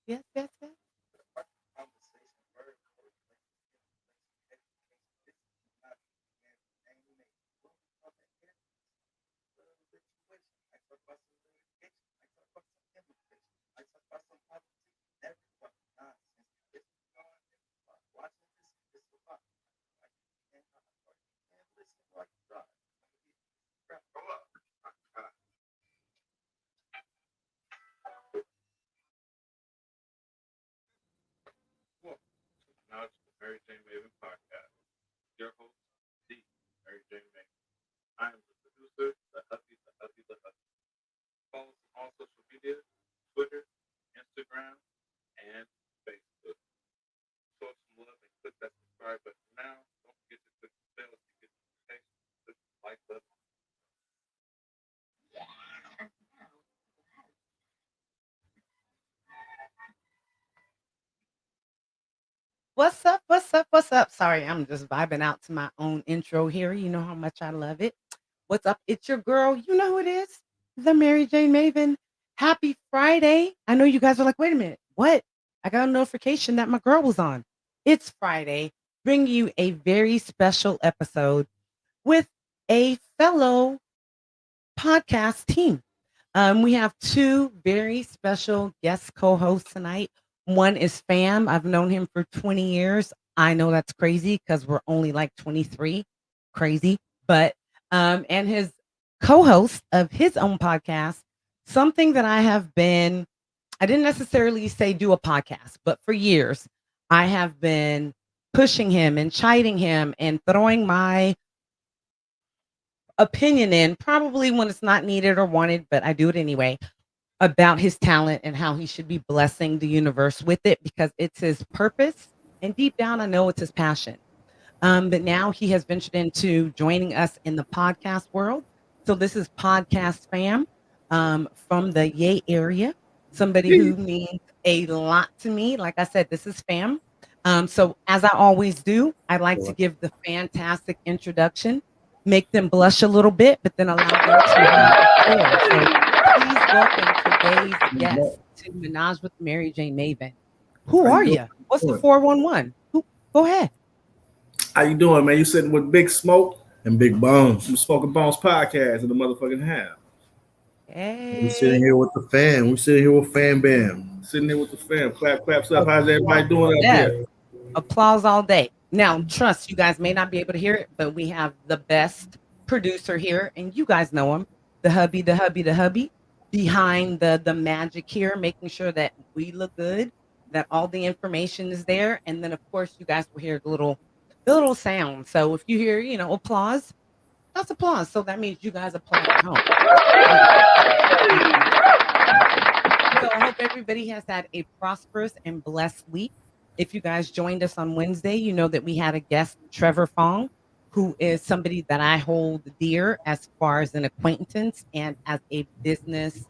Yes, yes, yes. MWTMM podcast. Your host, the Mary Jane Maven. I am the producer, the hubby. Follow us on all social media, Twitter, Instagram, and Facebook. Show us some love and click that subscribe button now. Don't forget to click the bell to get notifications. Click the like button. What's up? What's up? What's up? Sorry, I'm just vibing out to my own intro here. You know how much I love it. What's up? It's your girl. You know who it is? The Mary Jane Maven. Happy Friday. I know you guys are like, wait a minute. What? I got a notification that my girl was on. It's Friday. Bring you a very special episode with a fellow podcast team. We have two very special guest co-hosts tonight. One is Fam. I've known him for 20 years. I know that's crazy because we're only like 23. Crazy. But and his co-host of his own podcast, something that I didn't necessarily say do a podcast, but for years I have been pushing him and chiding him and throwing my opinion in, probably when it's not needed or wanted, but I do it anyway, about his talent and how he should be blessing the universe with it because it's his purpose. And deep down, I know it's his passion. But now he has ventured into joining us in the podcast world. So this is Podcast Fam from the YEE area, somebody who means a lot to me. Like I said, this is Fam. So as I always do, I like to give the fantastic introduction, make them blush a little bit, but then allow them to have the floor. So please welcome today's guest to Menage with Mary Jane Who are you? What's the 411? Go ahead. How you doing, man? You sitting with Big Smoke and Big Bonez from Smokin Bonez Podcast in the motherfucking house. Hey. We sitting here with the fam. We sitting here with Fam Bam. Sitting there with the fam. Clap, claps up. How's everybody doing up there? Applause all day. Now, trust you guys may not be able to hear it, but we have the best producer here, and you guys know him, the hubby behind the magic here, making sure that we look good, that all the information is there, and then of course you guys will hear the little sound. So if you hear, applause, that's applause. So that means you guys applaud at home. So I hope everybody has had a prosperous and blessed week. If you guys joined us on Wednesday, you know that we had a guest, Trevor Fong, who is somebody that I hold dear as far as an acquaintance and as a business,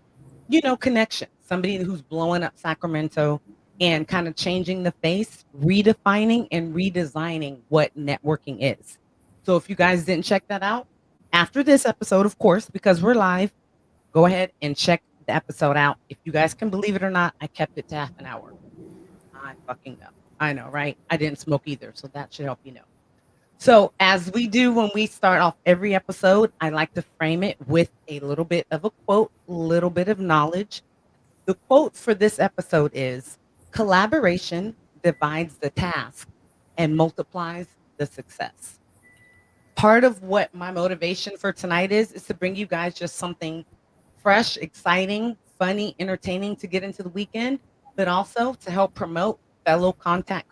connection. Somebody who's blowing up Sacramento and kind of changing the face, redefining and redesigning what networking is. So if you guys didn't check that out, after this episode, of course, because we're live, go ahead and check the episode out. If you guys can believe it or not, I kept it to half an hour. I fucking know. I know, right? I didn't smoke either, so that should help you know. So as we do when we start off every episode, I like to frame it with a little bit of a quote, a little bit of knowledge. The quote for this episode is, collaboration divides the task and multiplies the success. Part of what my motivation for tonight is to bring you guys just something fresh, exciting, funny, entertaining to get into the weekend, but also to help promote fellow content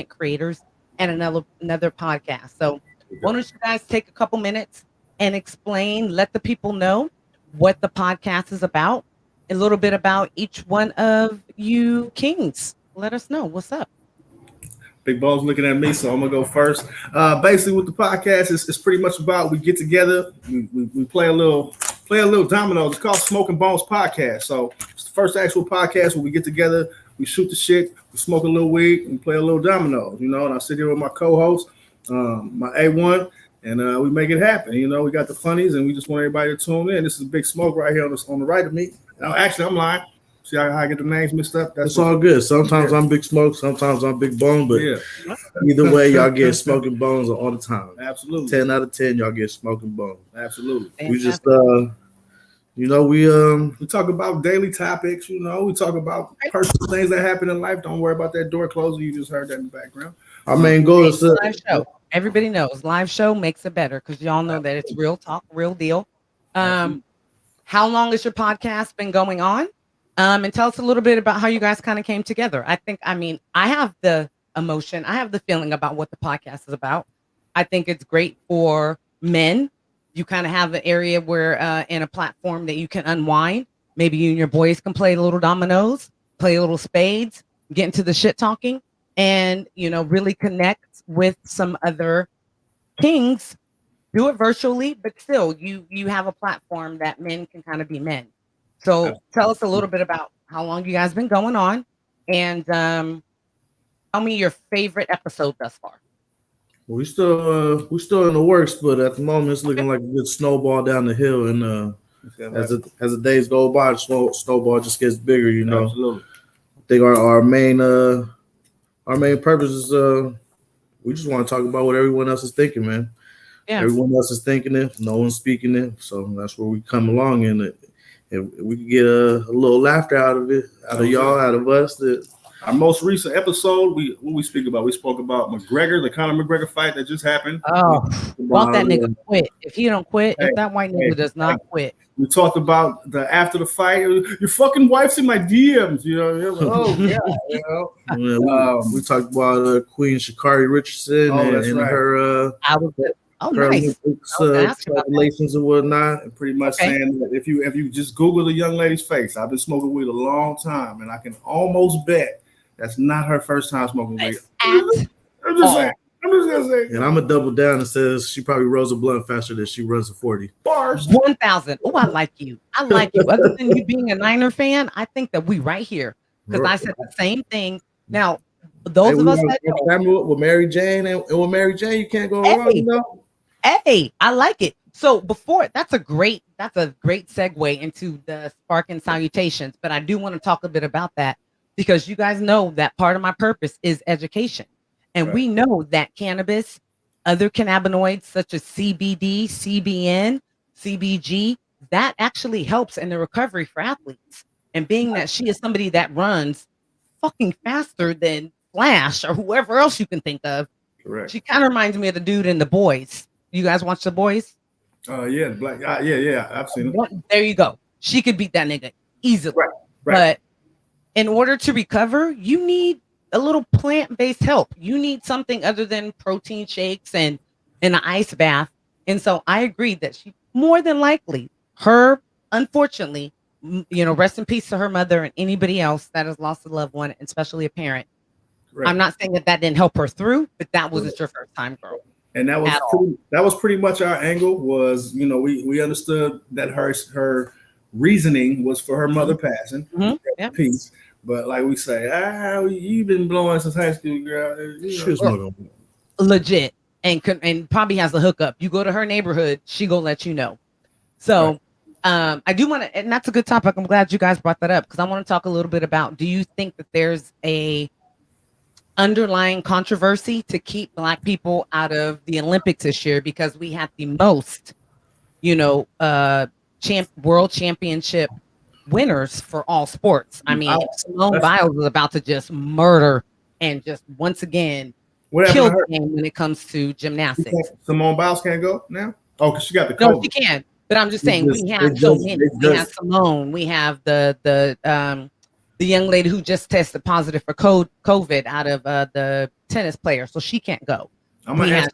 creators and another podcast. So why don't you guys take a couple minutes and explain, let the people know what the podcast is about, a little bit about each one of you kings. Let us know what's up. Big Bonez looking at me, so I'm gonna go first. Basically, with the podcast, it's pretty much about we get together, we play a little dominoes. It's called Smokin Bonez Podcast. So it's the first actual podcast where we get together, we shoot the shit, we smoke a little weed, and play a little dominoes. And I sit here with my co-host, my A1, and we make it happen. We got the funnies, and we just want everybody to tune in. This is Big Smoke right here on the right of me. Actually, I'm lying. See how I get the names mixed up? That's all good. Sometimes I'm Big Smoke, sometimes I'm Big Bone, but either way, y'all get Smokin Bonez all the time. Absolutely. 10 out of 10, y'all get Smokin Bonez. Absolutely. We just we talk about daily topics, we talk about personal things that happen in life. Don't worry about that door closing. You just heard that in the background. Our main goal is live show. Everybody knows live show makes it better because y'all know that it's real talk, real deal. How long has your podcast been going on? And tell us a little bit about how you guys kind of came together. I have the emotion, I have the feeling about what the podcast is about. I think it's great for men. You kind of have an area where in a platform that you can unwind. Maybe you and your boys can play a little dominoes, play a little spades, get into the shit talking, and really connect with some other kings. Do it virtually, but still you have a platform that men can kind of be men. So tell us a little bit about how long you guys been going on, and tell me your favorite episode thus far. we're still in the works, but at the moment it's looking like a good snowball down the hill, and as the days go by, the snowball just gets bigger. Absolutely. I think our main purpose is we just want to talk about what everyone else is thinking, man. Yeah. Everyone else is thinking it, no one's speaking it, so that's where we come along in it. And we can get a little laughter out of it, out of y'all, out of us. Our most recent episode, we spoke about McGregor, the Conor McGregor fight that just happened. Oh, want that nigga quit. If he don't quit, if that white nigga does not quit. We talked about after the fight. Your fucking wife's in my DMs. We talked about Queen Sha'Carri Richardson and her. Nice. Relations and whatnot, and pretty much saying that if you just Google the young lady's face, I've been smoking weed a long time, and I can almost bet that's not her first time smoking weed. I'm just gonna say. And I'm gonna double down and says she probably rolls a blunt faster than she runs a 40. Bars. 1,000. Oh, I like you. Other than you being a Niner fan, I think that we right here because I said the same thing. Now, those of us that know, with Mary Jane and with Mary Jane, you can't go wrong. Hey, I like it. So that's a great segue into the spark and salutations. But I do want to talk a bit about that because you guys know that part of my purpose is education. And we know that cannabis, other cannabinoids such as CBD, CBN, CBG, that actually helps in the recovery for athletes. And being that she is somebody that runs fucking faster than Flash or whoever else you can think of, she kind of reminds me of the dude in The Boys. You guys watch The Boys? Yeah, black. Yeah, I've seen it. There you go. She could beat that nigga easily. Right. But in order to recover, you need a little plant-based help. You need something other than protein shakes and an ice bath. And so I agree that she more than likely, unfortunately, rest in peace to her mother and anybody else that has lost a loved one, especially a parent. I'm not saying that didn't help her through, but that wasn't your first time, girl. And that was pretty much our angle. Was we understood that her reasoning was for her mother passing, peace. But like we say, you've been blowing since high school, girl. Legit, and probably has a hookup. You go to her neighborhood, she gonna let you know. So, I do want to, and that's a good topic. I'm glad you guys brought that up because I want to talk a little bit about. Do you think that there's a underlying controversy to keep Black people out of the Olympics this year because we had the most, world championship winners for all sports? I mean, Simone Biles is about to just murder and just once again kill the game when it comes to gymnastics. Simone Biles can't go now? Oh, because she got the COVID. No, she can. But I'm just saying we have so many. We have Simone. We have the young lady who just tested positive for COVID out of the tennis player, so she can't go. I'm gonna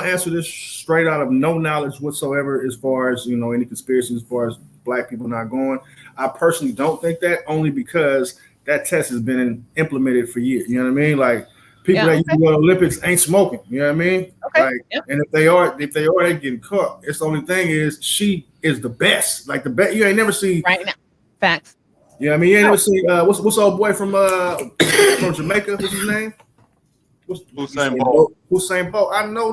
answer this straight out of no knowledge whatsoever as far as any conspiracy as far as Black people not going. I personally don't think that, only because that test has been implemented for years. You know what I mean? Like people that used to go to Olympics ain't smoking. You know what I mean? Okay. And if they are, they getting caught. It's the only thing is she is the best. Like the best. You ain't never seen right now. Facts. Yeah, I mean, you ain't never seen what's old boy from Jamaica? What's his name? Usain Bolt. Usain Bolt. I know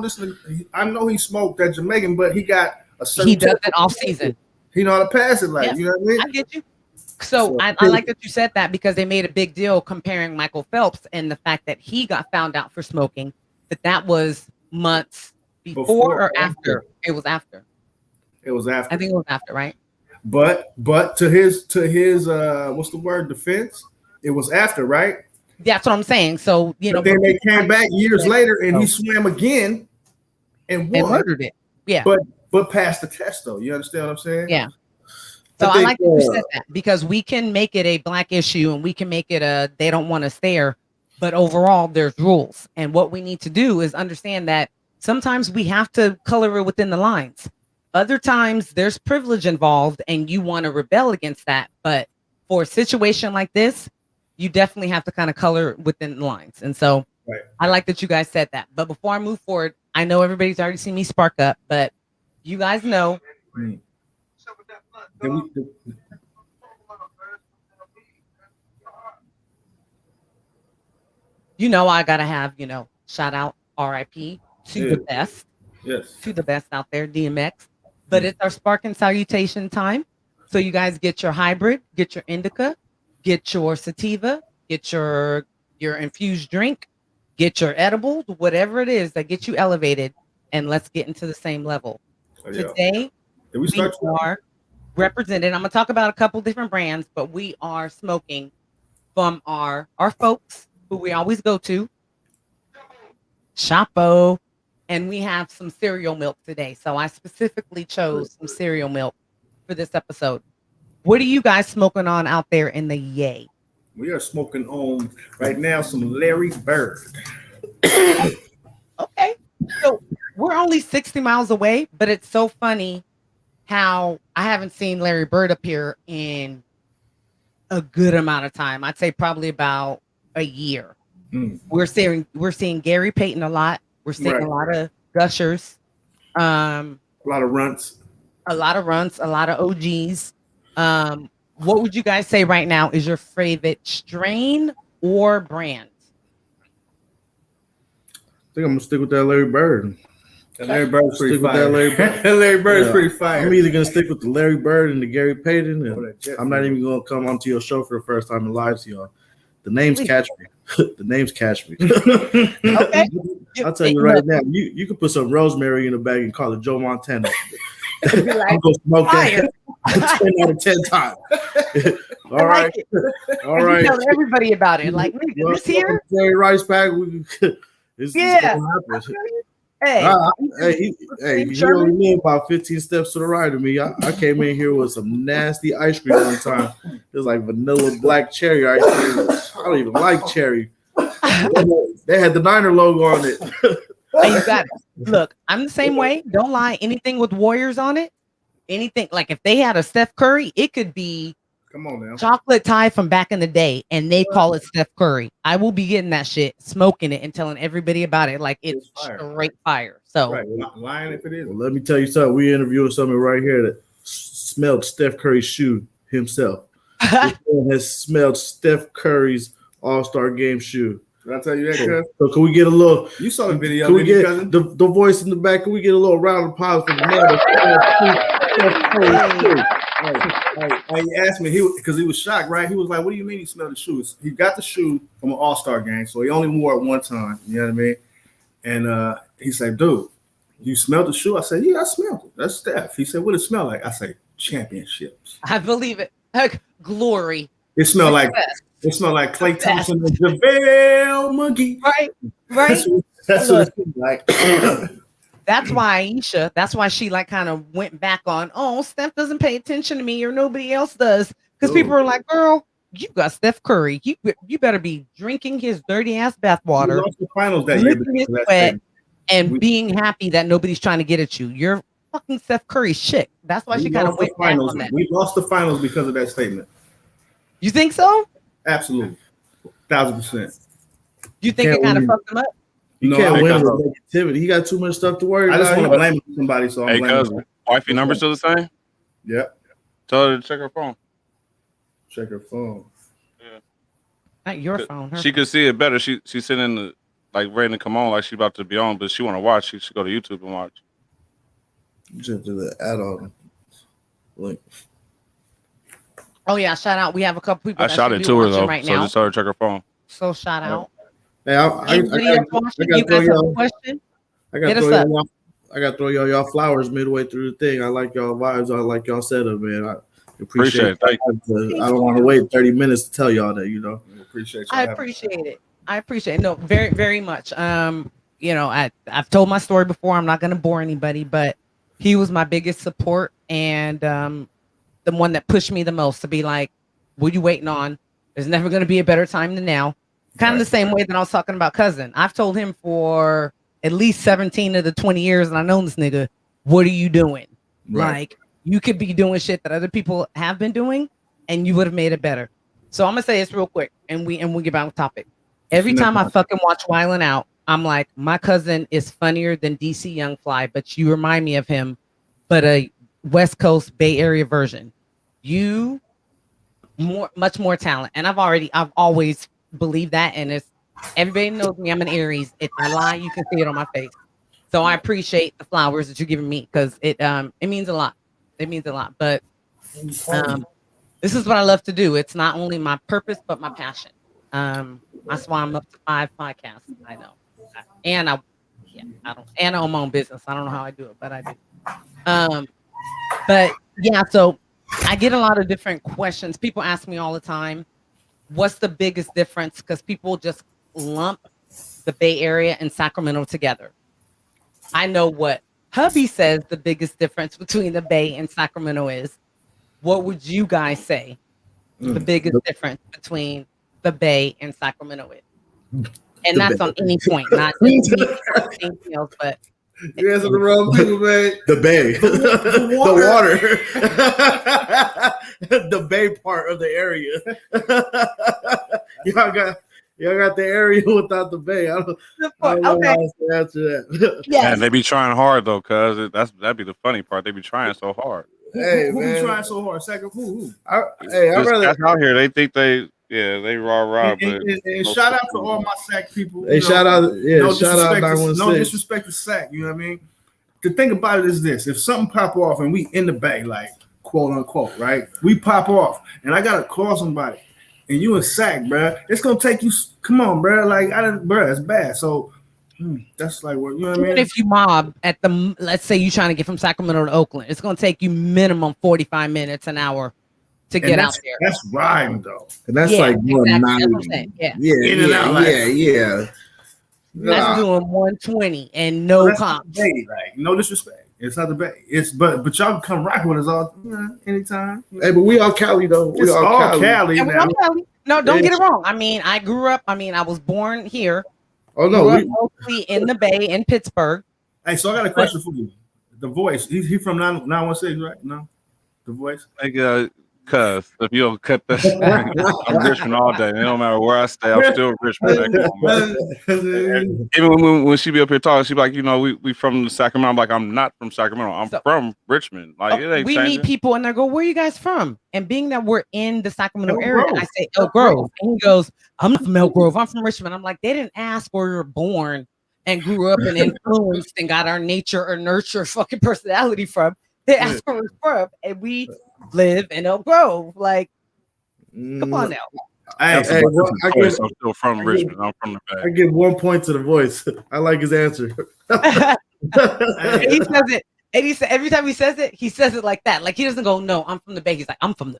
he smoked that Jamaican, but he got a certain. He does it off season. He know how to pass it, you know what I mean? I get you. So I like that you said that because they made a big deal comparing Michael Phelps and the fact that he got found out for smoking, that was months before or after. It was after. It was after. I think it was after, right? But to his what's the word, defense? It was after, right? That's what I'm saying. So but then they came back years later and he swam again and won. And murdered it. Yeah. But passed the test though. You understand what I'm saying? Yeah. So I like that you said that because we can make it a black issue and we can make it a they don't want us there, but overall there's rules. And what we need to do is understand that sometimes we have to color it within the lines. Other times there's privilege involved and you want to rebel against that. But for a situation like this, you definitely have to kind of color within the lines. And so I like that you guys said that. But before I move forward, I know everybody's already seen me spark up, but you guys know. You know, I gotta have, shout out RIP to the best. Yes. To the best out there, DMX. But it's our spark and salutation time. So you guys get your hybrid, get your indica, get your sativa, get your infused drink, get your edibles, whatever it is that gets you elevated, and let's get into the same level. Today, we are represented. I'm gonna talk about a couple different brands, but we are smoking from our folks who we always go to, Chapo, and we have some cereal milk today. So I specifically chose some cereal milk for this episode. What are you guys smoking on out there in the YEE? We are smoking on right now some Larry Bird. Okay, so we're only 60 miles away, but it's so funny how I haven't seen Larry Bird appear in a good amount of time. I'd say probably about a year. We're seeing Gary Payton a lot. We're seeing a lot of gushers, a lot of runts, a lot of OGs. What would you guys say right now is your favorite strain or brand? I think I'm gonna stick with that Larry Bird. Larry Bird's pretty fire. Larry Bird's pretty fire. I'm either gonna stick with the Larry Bird and the Gary Payton, and I'm not even gonna come onto your show for the first time and lie to y'all. The names catch me. The names catch me. Okay. I'll tell you right now, you can put some rosemary in a bag and call it Joe Montana. I'm gonna smoke that 10 out of 10 times. All right. All right. Tell everybody about it. Like, this here? Jerry Rice pack. It's Hey, he only lived about 15 steps to the right of me. I came in here with some nasty ice cream one time. It was like vanilla black cherry ice cream. I don't even like cherry. They had the Niner logo on it. Hey, you got it. Look, I'm the same way. Don't lie. Anything with Warriors on it, anything like if they had a Steph Curry, it could be chocolate tie from back in the day, and they call it Steph Curry. I will be getting that shit, smoking it, and telling everybody about it like it's straight fire. So lying if it is. Well, let me tell you something. We interviewing someone right here that smelled Steph Curry's shoe himself. This man has smelled Steph Curry's All-Star Game shoe. Did I tell you that? So can we get a little? You saw the video. Can we get the voice in the back? Can we get a little round of applause for the man? He asked me because he was shocked, right? He was like, "What do you mean he smelled the shoes?" He got the shoe from an All-Star game, so he only wore it one time. You know what I mean? And he said, "Dude, you smelled the shoe?" I said, "Yeah, I smelled it. That's Steph." He said, "What did it smell like?" I said, "Championships." I believe it. Glory. It smelled like Klay Thompson and JaVale McGee. Right. That's what it seemed like. That's why Aisha, that's why she like kind of went back on, oh, Steph doesn't pay attention to me or nobody else does. Because people are like, girl, you got Steph Curry. You better be drinking his dirty ass bathwater, and being happy that nobody's trying to get at you. You're fucking Steph Curry's shit. That's why she kind of went back on that. We lost the finals because of that statement. You think so? Absolutely. 1,000%. You think it kind of fucked him up? You can't win with negativity. He got too much stuff to worry about. I just want to blame somebody, so I'm blaming him. Wifey number still the same? Yep. Tell her to check her phone. Check her phone. Yeah. Not your phone. She could see it better. She's sitting in the ready to come on, like she about to be on, but she want to watch. She should go to YouTube and watch. Just do the add-on link. Oh yeah, shout out. We have a couple people. I that shot should it be to her watching though, right so now. just tell her to check her phone. So shout out. Hey, Anybody else watching? You guys have a question? I got to throw y'all flowers midway through the thing. I like y'all vibes. I like y'all setup, man. I appreciate it. I don't want to wait 30 minutes to tell y'all that, you know. I appreciate it. I appreciate it. No, very, very much. You know, I've told my story before. I'm not going to bore anybody, but he was my biggest support and the one that pushed me the most to be like, what are you waiting on? There's never going to be a better time than now. Kind of the same way that I was talking about cousin. I've told him for at least 17 of the 20 years, and I know this nigga, what are you doing? Right. Like, you could be doing shit that other people have been doing, and you would have made it better. So I'm gonna say this real quick, and we get back on topic. Every time I fucking watch Wildin' Out, I'm like, my cousin is funnier than DC Young Fly, but you remind me of him, but a West Coast Bay Area version. You much more talent, and I've always believed that, and it's everybody knows me. I'm an Aries. If I lie, you can see it on my face. So I appreciate the flowers that you're giving me because it means a lot. It means a lot. But this is what I love to do. It's not only my purpose but my passion. That's why I'm up to 5 podcasts. I know, and I own my own business. I don't know how I do it, but I do. But yeah, so I get a lot of different questions. People ask me all the time, what's the biggest difference? Because people just lump the Bay Area and Sacramento together. I know what hubby says the biggest difference between the Bay and Sacramento is. What would you guys say the biggest difference between the Bay and Sacramento is? And that's on any point, not anything else, but you answer the wrong people, man. The Bay, the water. The Bay part of the area. Y'all got the area without the Bay. I don't know how to answer that. Yes. And they be trying hard though, cause that'd be the funny part. They be trying so hard. Hey, who be trying so hard? Who? I'd rather out here. They think they rah. And shout out to all my SAC people. Hey, shout out 916. No disrespect to SAC. You know what I mean? The thing about it is this: if something pop off and we in the Bay, like quote unquote, right? We pop off, and I gotta call somebody, and you in SAC, bro. It's gonna take you. Come on, bro. Like bro, it's bad. So that's like what you know what I mean. Even if you mob at the, let's say you're trying to get from Sacramento to Oakland, it's gonna take you minimum 45 minutes, an hour to get out there. That's riding though, and that's like exactly. Yeah. That's doing 120 and no cops. Like no disrespect. It's not the Bay. It's but y'all can come rock with us all anytime. Hey, but we all Cali though. We all Cali. Yeah, no, don't get it wrong. I mean, I was born here. Oh no, mostly in the Bay in Pittsburgh. Hey, so I got a question for you. The Voice. He from 916, right? No, The Voice. Cause if you don't cut that, I'm Richmond all day. It don't matter where I stay, I'm still Richmond. Even when she be up here talking, she be like, you know, we from Sacramento. I'm like, I'm not from Sacramento. I'm from Richmond. Like it ain't. We meet people and they go, "Where are you guys from?" And being that we're in the Sacramento area, I say Elk Grove, and he goes, "I'm not from Elk Grove. I'm from Richmond." I'm like, they didn't ask where you were born and grew up and influenced and got our nature or nurture fucking personality from. They asked where we're from, and we live in Elk Grove. Like, come on now. I'm still from Richmond. I'm from the Bay. I give 1 point to The Voice. I like his answer. He says it, and he said every time he says it like that. Like he doesn't go, "No, I'm from the Bay." He's like, I'm from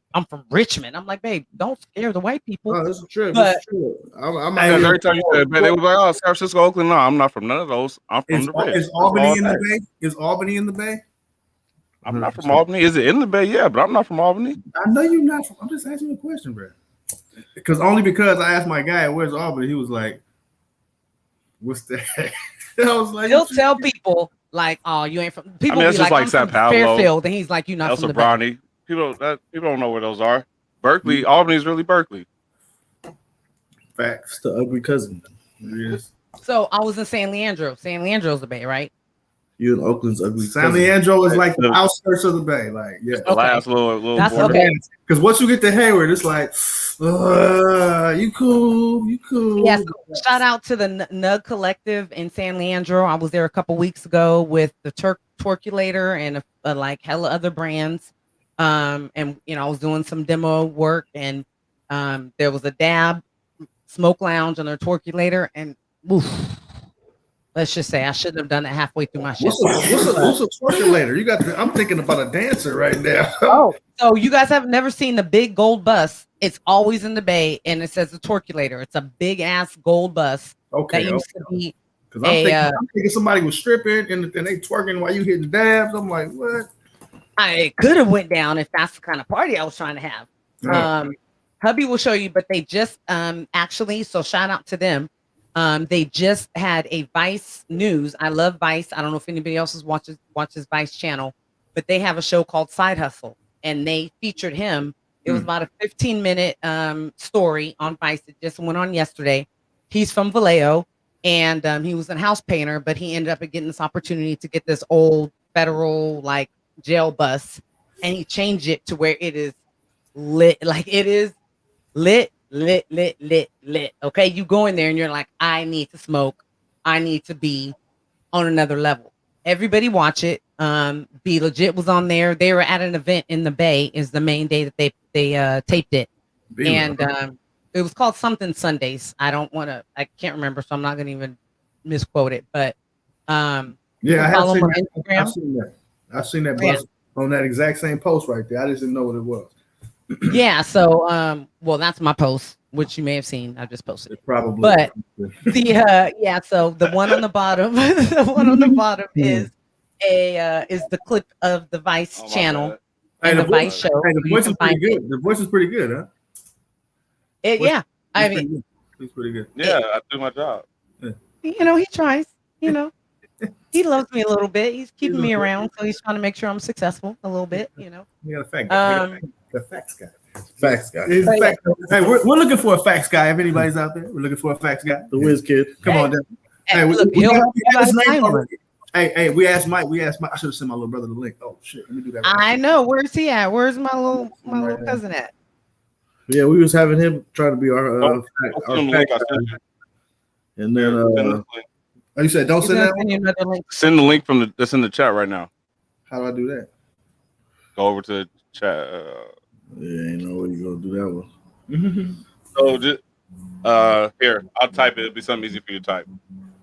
Richmond." I'm like, babe, don't scare the white people. Oh, this is true. Every time you said Bay, they was like, "Oh, San Francisco, Oakland." No, I'm not from none of those. I'm from the Bay. Is Albany in the Bay? Is Albany in the Bay? I'm not from Albany. Is it in the Bay? Yeah, but I'm not from Albany. I know you're not. I'm just asking you a question, bro. Because I asked my guy, "Where's Albany?" He was like, "What's that?" I was like, he'll tell people like, "Oh, you ain't from." People that's just like San Pablo, Fairfield, and he's like, "You're not from the Bay." People don't know where those are. Berkeley, Albany is really Berkeley. Facts. The ugly cousin. Yes. So I was in San Leandro. San Leandro's the Bay, right? You in Oakland's ugly. San Leandro is like the outskirts of the Bay, like the last little. That's okay. Because once you get to Hayward, it's like, you cool. Yes. Shout out to the Nug Collective in San Leandro. I was there a couple weeks ago with the Twerkulator and like hella other brands. And I was doing some demo work, and there was a dab smoke lounge on their torculator, and oof, let's just say I shouldn't have done it halfway through my shift. What's a torculator? You got. I'm thinking about a dancer right now. Oh, so you guys have never seen the big gold bus? It's always in the bay, and it says the torculator. It's a big ass gold bus that used to be. Because I'm thinking somebody was stripping and they twerking while you hitting dabs. I'm like, what? I could have went down if that's the kind of party I was trying to have. Oh. Hubby will show you, but they just actually, so shout out to them. They just had a Vice News. I love Vice. I don't know if anybody else watches Vice channel, but they have a show called Side Hustle, and they featured him. It was about a 15-minute story on Vice. It just went on yesterday. He's from Vallejo, and he was a house painter, but he ended up getting this opportunity to get this old federal like jail bus, and he changed it to where it is lit, like it is lit. Okay, you go in there and you're like, I need to smoke. I need to be on another level. Everybody watch it. Be Legit was on there. They were at an event in the Bay. Is the main day that they taped it, and it was called something Sundays. I can't remember, so I'm not gonna even misquote it. But yeah, I have follow seen him on that. Instagram. I've seen that bus on that exact same post right there. I just didn't know what it was. Yeah, so well, that's my post, which you may have seen. I just posted it. Probably. But so the one on the bottom, is the clip of the Vice channel and the Vice show. Hey, the voice is pretty good. The voice is pretty good, huh? I mean, he's pretty good. Yeah, I do my job. He tries. He loves me a little bit. He's keeping me around, so he's trying to make sure I'm successful a little bit. You got a fact guy. The facts guy. Facts guy. Hey, we're looking for a facts guy. If anybody's out there, we're looking for a facts guy. The whiz kid. Come on, Dan. Hey, look, we got his name already. Hey, we asked Mike. I should have sent my little brother the link. Oh shit, let me do that. I know. Where's he at? Where's my little cousin at? Yeah, we was having him trying to be our fact guy. And then you said don't send that one? Send the link that's in the chat right now. How do I do that? Go over to the chat. Yeah, ain't no way you gonna do that one. So just here, I'll type it. It'll be something easy for you to type.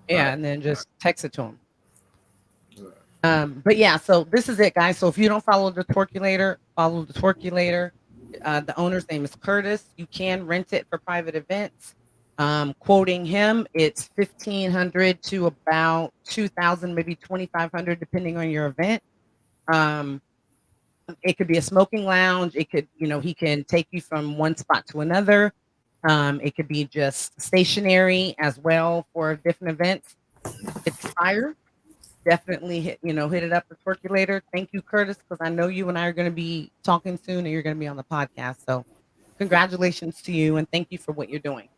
Yeah, and then just text it to him. But yeah, so this is it, guys. So if you don't follow the Torculator, follow the Torculator. The owner's name is Curtis. You can rent it for private events. Quoting him, it's $1,500 to about $2,000, maybe $2,500, depending on your event. It could be a smoking lounge. It could, he can take you from one spot to another. It could be just stationary as well for different events. It's fire. Definitely hit it up the Torculator. Thank you, Curtis, because I know you and I are going to be talking soon, and you're going to be on the podcast. So congratulations to you, and thank you for what you're doing.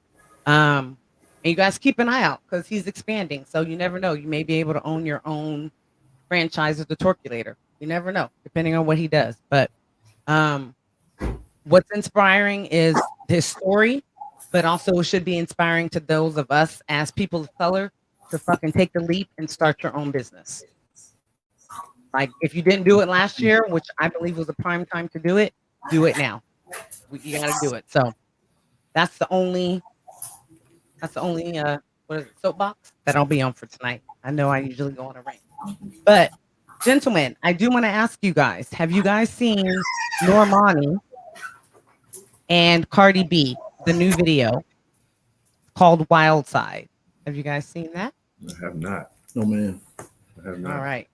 And you guys keep an eye out because he's expanding. So you never know. You may be able to own your own franchise of the Torculator. You never know, depending on what he does. But what's inspiring is his story, but also it should be inspiring to those of us as people of color to fucking take the leap and start your own business. Like if you didn't do it last year, which I believe was a prime time to do it now. You got to do it. So that's the only soapbox that I'll be on for tonight. I know I usually go on a rant, but gentlemen, I do want to ask you guys: have you guys seen Normani and Cardi B, the new video called Wild Side? Have you guys seen that? I have not. No, man. I have not. All right.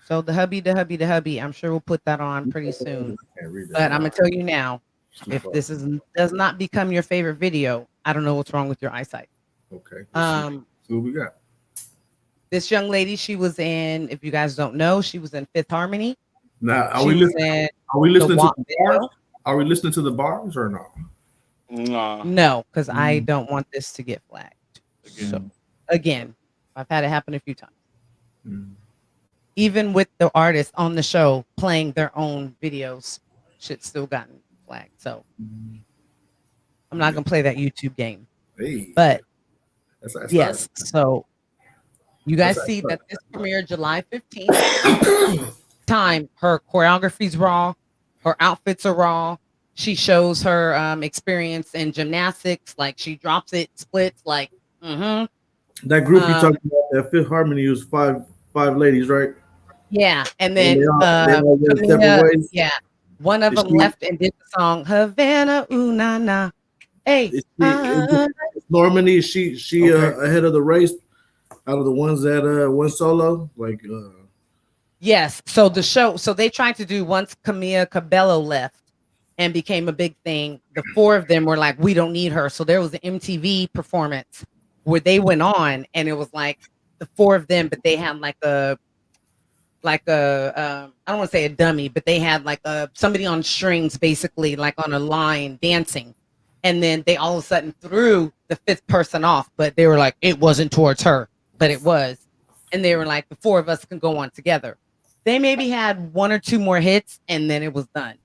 So the hubby, I'm sure we'll put that on pretty soon. But I'm gonna tell you now, if this does not become your favorite video, I don't know what's wrong with your eyesight. Okay. So what we got? This young lady, she was in, if you guys don't know, she was in Fifth Harmony. Now, are we listening to the bars? Are we listening to the bars or no? No, because I don't want this to get flagged. So again, I've had it happen a few times. Even with the artists on the show playing their own videos, shit's still gotten flagged. So I'm not gonna play that YouTube game. Hey, but that's yes, so you guys see that this premiered July 15th. Time, her choreography's raw, Her outfits are raw. She shows her experience in gymnastics. Like she drops it, splits. Like, that group you talking about, that Fifth Harmony, was five ladies, right? yeah. And then they all went separate ways. yeah, one of them left and did the song Havana, ooh na na. Hey, Normani, is she ahead of the race out of the ones that went solo? Like, yes. So they tried to do once Camila Cabello left and became a big thing. The four of them were like, we don't need her. So there was an MTV performance where they went on, and it was like the four of them, but they had like a I don't want to say a dummy, but they had like somebody on strings, basically like on a line dancing. And then they all of a sudden threw the fifth person off, but they were like, it wasn't towards her, but it was. And they were like, the four of us can go on together. They maybe had one or two more hits, and then it was done.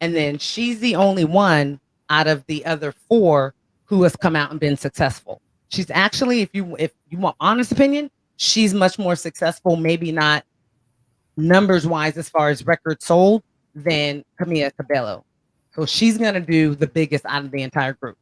And then she's the only one out of the other four who has come out and been successful. She's actually, if you want honest opinion, she's much more successful, maybe not numbers wise as far as records sold, than Camila Cabello. So she's gonna do the biggest out of the entire group.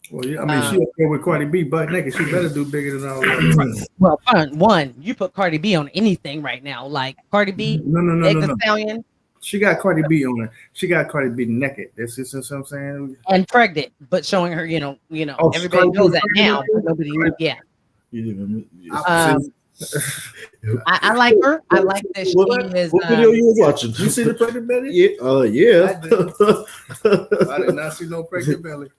Well, yeah, I mean, she up there with Cardi B, butt naked. She better do bigger than all that. Well, one, you put Cardi B on anything right now, like Cardi B, no. Stallion. She got Cardi B on her. She got Cardi B naked. That's what I'm saying. And pregnant, but showing her, everybody knows that now. But nobody, yeah. I like her. I like that she is. What video you was watching? You see the pregnant belly? Yeah. I did not see no pregnant belly.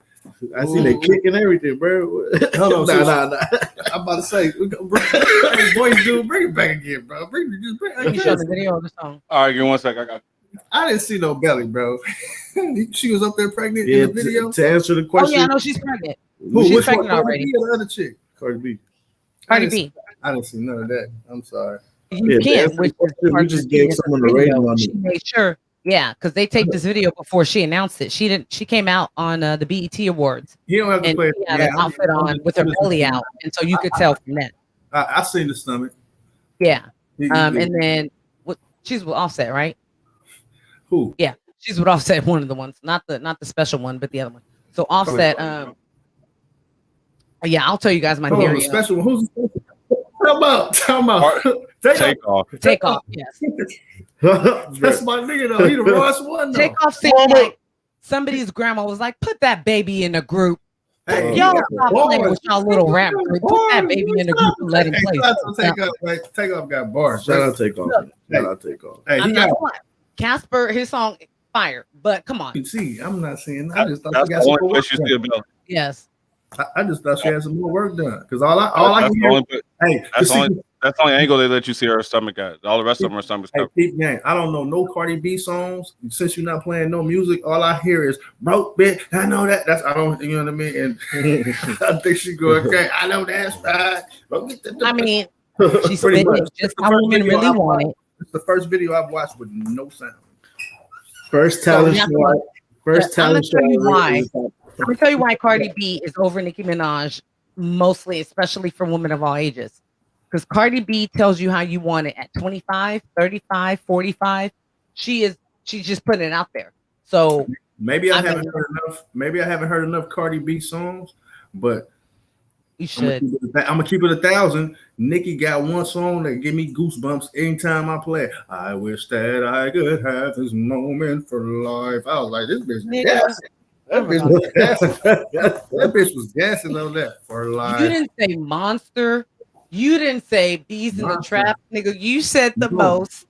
I see they kicking everything, bro. Hold on, nah. I'm about to say, boys, dude, bring it back again, bro. Bring Let me show the video of the song. All right, give me 1 sec. I didn't see no belly, bro. She was up there pregnant in the video. To answer the question, oh yeah, I know she's pregnant. She's pregnant already. Or the other chick, Cardi B. Cardi B. I didn't see none of that. I'm sorry. You can't. We just gave someone the rating on it. She made sure. Yeah, because they taped this video before she announced it. She came out on the BET Awards. You don't have to play. She had an outfit on with her belly out, and so you could tell from that. I seen the stomach. Yeah. And then she's with Offset, right? Who? Yeah, she's with Offset. One of the ones, not the special one, but the other one. So Offset. Yeah, I'll tell you guys my theory. The special one. Who's the special? Time out. Take off. Take off. Yes. That's my nigga though. He the rawest one. Though. Take off. Seemed like somebody's grandma was like, "Put that baby in the group." Hey, y'all stop playing with y'all little rap group. Put that baby in the group and let him play. Take off got bars. Shout out Take Off. Hey, I'm not lying. Casper, his song fire, but come on. See, I'm not saying. I just thought that's she got the some only more place work you done. see a belly. Yes. I just thought she had some more work done because all I can hear. That's the only angle they let you see her stomach at. All the rest of them are stomachs covered. I don't know no Cardi B songs. Since you're not playing no music, all I hear is broke bitch. I know that. I don't. You know what I mean? And I think she going okay. I know that's right. I mean, she's spitting just how women really want it. It's the first video I've watched with no sound. First talent show. First talent show. I'm gonna tell you why Cardi B is over Nicki Minaj, mostly, especially for women of all ages. Because Cardi B tells you how you want it at 25, 35, 45. She's just putting it out there. So maybe I haven't heard enough Cardi B songs, but you should. I'm gonna keep it 1,000. Nicki got one song that give me goosebumps anytime I play it. I wish that I could have this moment for life. I was like, this bitch gassing. That bitch was gassing on that for life. You didn't say monster. You didn't say bees in the trap, nigga. You said the most.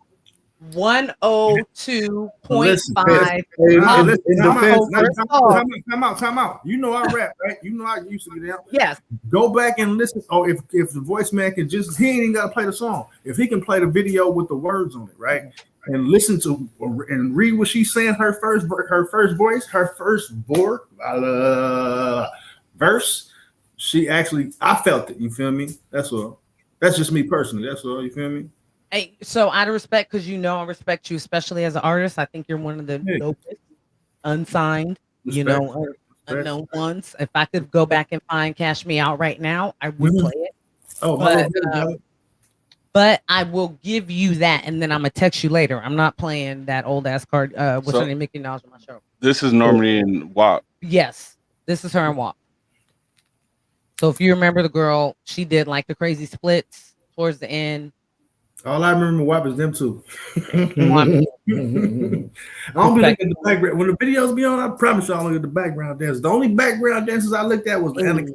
102.5. Time out. You know I rap, right? You know I used to get out. Yes. Go back and listen. Oh, if the voice man can just, he ain't even got to play the song. If he can play the video with the words on it, right? And listen to and read what she's saying. Her first voice, her first verse. She actually, I felt it. You feel me? That's all. That's just me personally. That's all. You feel me? Hey, so out of respect, because I respect you, especially as an artist. I think you're one of the dopest, unsigned, unknown ones. If I could go back and find Cash Me Out right now, I would play it. Oh, But I will give you that, and then I'm gonna text you later. I'm not playing that old ass card. What's her name? Nicki Minaj on my show. This is normally in WAP. Yes, this is her and WAP. So if you remember the girl, she did like the crazy splits towards the end. All I remember WAP is them two. I don't be looking at the background. When the videos be on, I promise you I don't look at the background dances. The only background dances I looked at was the Anaconda.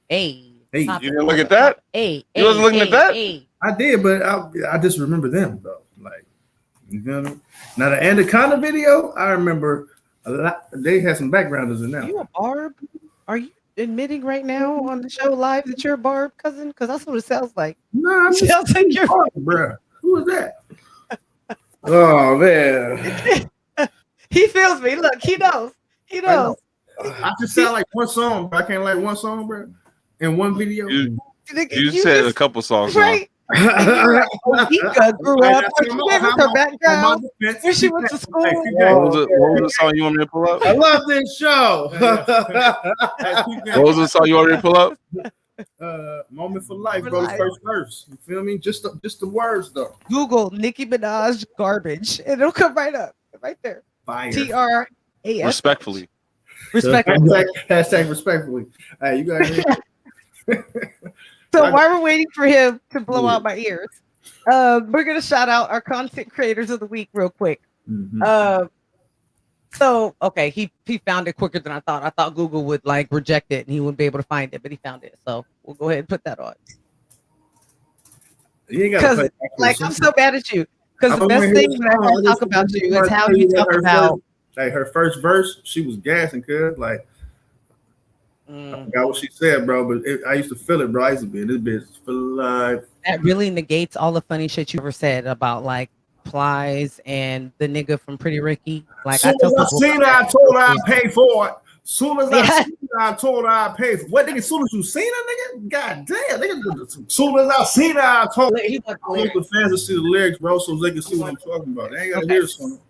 Hey. You didn't look at that? You wasn't looking at that? I did, but I just remember them though. Like, you feel me? Now the Anaconda video, I remember a lot. They had some backgrounders in there. You a Barb? Are you admitting right now on the show live that you're a Barb cousin? Because that's what it sounds like. Nah, it sounds like you're Barb, bro. Who is that? Oh man. He feels me. Look, he knows. He knows. I just sound like one song, bro. I can't like one song, bro. In one video. You said a couple songs, right? Ika grew up. What her background? Where she went to school. What was the song you want me to pull up? I love this show. What was the song you want me to pull up? Moment for life, bro. First verse. You feel me? Just the words, though. Google Nicki Minaj garbage, and it'll come right up, right there. Fire. TRAS. Respectfully. Hashtag respectfully. Hey, you guys. So while we're waiting for him to blow out my ears, we're gonna shout out our content creators of the week real quick. Mm-hmm. So okay, he found it quicker than I thought. I thought Google would like reject it and he wouldn't be able to find it, but he found it. So we'll go ahead and put that on. Because like I'm so bad at you. Because the best thing when I talk about you is how you talk about like her first verse. She was gassing, cuz like. I forgot what she said, bro, but I used to feel it, bro. I used to be in this bitch for life. That really negates all the funny shit you ever said about like Plies and the nigga from Pretty Ricky. Like I seen her, I told her I'd pay for it. Soon as I seen her, I told her I'd pay for it. What nigga? Soon as you seen her, nigga? God damn, nigga. Soon as I seen her, I told her. I want the fans to see the lyrics, bro, so they can see what I'm talking about. They ain't gotta hear something.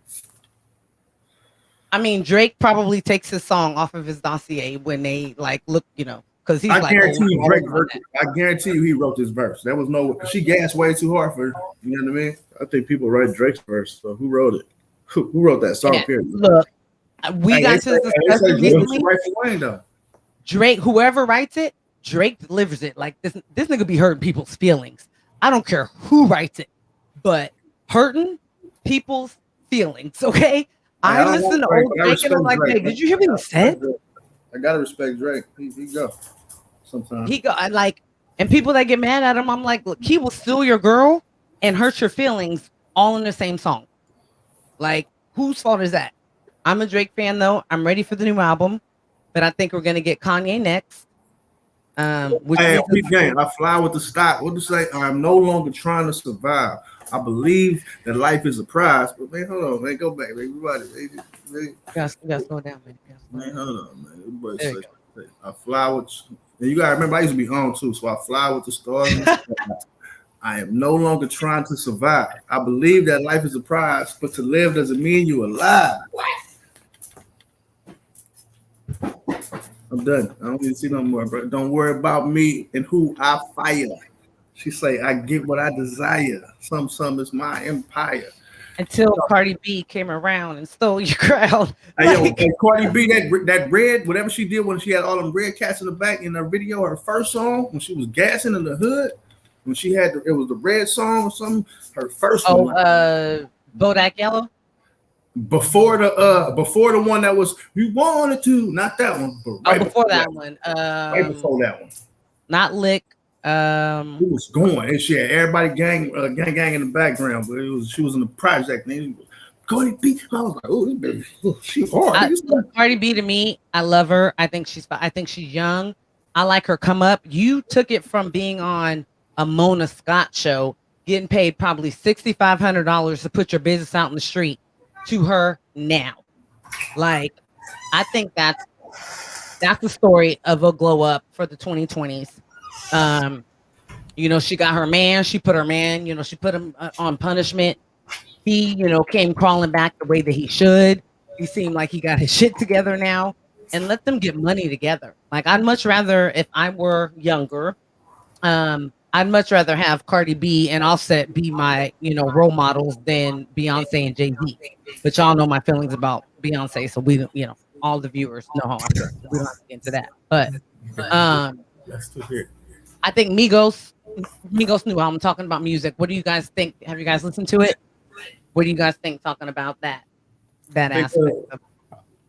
I mean, Drake probably takes his song off of his dossier when they like look, you know, because he's I guarantee you, Drake. I guarantee you, he wrote this verse. There was no. She gassed way too hard for. You know what I mean? I think people write Drake's verse. So who wrote it? Who wrote that song? Period. Look, we got to discuss Drake. Whoever writes it, Drake delivers it. Like this nigga be hurting people's feelings. I don't care who writes it, but hurting people's feelings. Okay. I listen to old Drake and I'm like, hey, did you hear what he said? I gotta respect Drake. He go. Sometimes he go. I like, and people that get mad at him, I'm like, look, he will steal your girl and hurt your feelings all in the same song. Like, whose fault is that? I'm a Drake fan though. I'm ready for the new album, but I think we're gonna get Kanye next. Game. I fly with the stock. What to say? I'm no longer trying to survive. I believe that life is a prize. But man, hold on, man. Go back, man. Everybody, you gotta slow down, man. Man, hold on, man. Everybody say, I fly with you gotta remember I used to be home too, so I fly with the stars. I am no longer trying to survive. I believe that life is a prize, but to live doesn't mean you're alive. What? I'm done. I don't need to see no more, bro. Don't worry about me and who I fire. She say, I get what I desire. Some is my empire. Until Cardi B came around and stole your crowd. Hey, Cardi B, that red, whatever she did when she had all them red cats in the back in her video, her first song, when she was gassing in the hood, when she had, it was the red song or something, her first one. Bodak Yellow? Before the one that was you wanted to, not that one, but before that one. Right before that one. Not Lick. It was going and she had everybody gang in the background, but she was in the project and it was Cardi B. I was like, oh, this bitch, she hard. Cardi B to me, I love her. I think she's young. I like her come up. You took it from being on a Mona Scott show, getting paid probably $6,500 to put your business out in the street, to her now. Like, I think that's the story of a glow up for the 2020s. You know, she got her man, she put him on punishment. He, came crawling back the way that he should. He seemed like he got his shit together now, and let them get money together. Like, I'd much rather, if I were younger, I'd much rather have Cardi B and Offset be my, role models than Beyonce and Jay-Z. But y'all know my feelings about Beyonce, so we don't, all the viewers know how I feel. We don't have to get into that. But I think Migos new album talking about music. What do you guys think? Have you guys listened to it? What do you guys think talking about that aspect of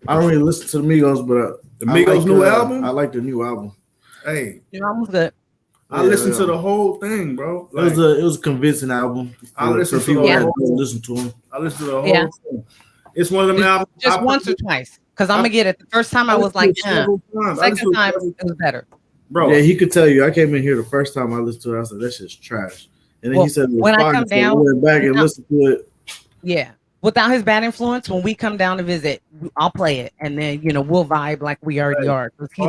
I don't really listen to the Migos, but the Migos new album? I like the new album. Hey, the album's good. I listened to the whole thing, bro. Like, it was a convincing album. I listened to listen to him. I listened to the whole thing. It's one of them albums. Just once or twice. Because I'm gonna get it. The first time I was like, second time it was better. Bro. Yeah, he could tell you. I came in here the first time I listened to it. I said, that shit's trash. And then he said, when I come down, I went back and listened to it. Yeah. Without his bad influence, when we come down to visit, I'll play it, and then we'll vibe like we already are. Because he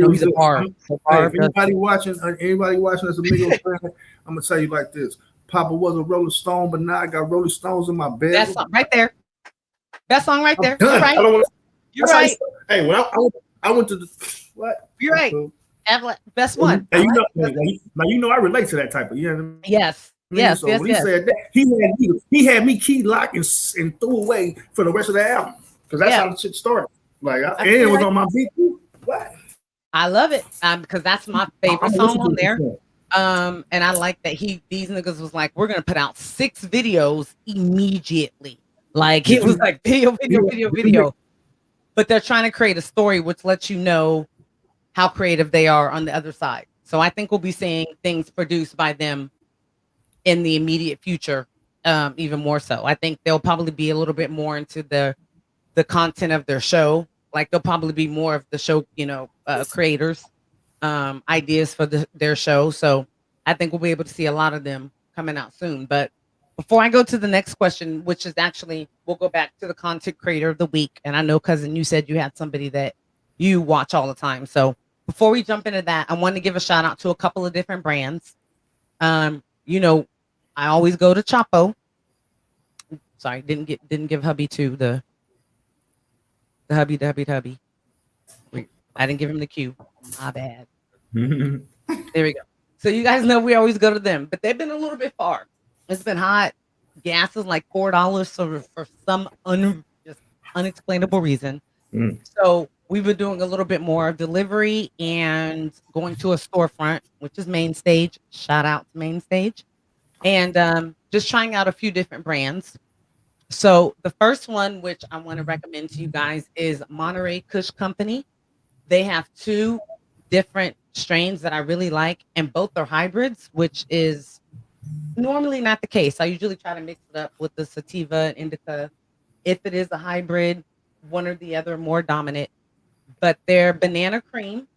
he's a bar. Anybody watching as a Migos fan, I'm gonna tell you like this: Papa was a Rolling Stone, but now I got Rolling Stones in my bed. That song right there. That song right there. You're right. You're right. Hey, when I went to the what? You're right. Best one. Hey, I relate to that type of. Yes. Yes, so when he said that, he had me key locked and threw away for the rest of the album because that's how the shit started. Like, and it was on my beat. What? I love it because that's my favorite song on there. And I like that these niggas was like, we're gonna put out 6 videos immediately. Like it was like video. But they're trying to create a story which lets you know how creative they are on the other side. So I think we'll be seeing things produced by them in the immediate future, even more so. I think they'll probably be a little bit more into the content of their show. Like they'll probably be more of the show, creators, ideas for their show. So I think we'll be able to see a lot of them coming out soon. But before I go to the next question, which is actually, we'll go back to the content creator of the week. And I know, cousin, you said you had somebody that you watch all the time. So before we jump into that, I want to give a shout out to a couple of different brands. I always go to Chapo. Sorry, didn't give hubby to the hubby. I didn't give him the cue. My bad. There we go. So you guys know we always go to them, but they've been a little bit far. It's been hot. Gas is like $4 for some just unexplainable reason. So we've been doing a little bit more delivery and going to a storefront, which is Main Stage. Shout out to Main Stage. And just trying out a few different brands. So the first one, which I want to recommend to you guys, is Monterey Kush Company. They have 2 different strains that I really like, and both are hybrids, which is normally not the case. I usually try to mix it up with the sativa and indica. If it is a hybrid, one or the other more dominant. But their banana cream,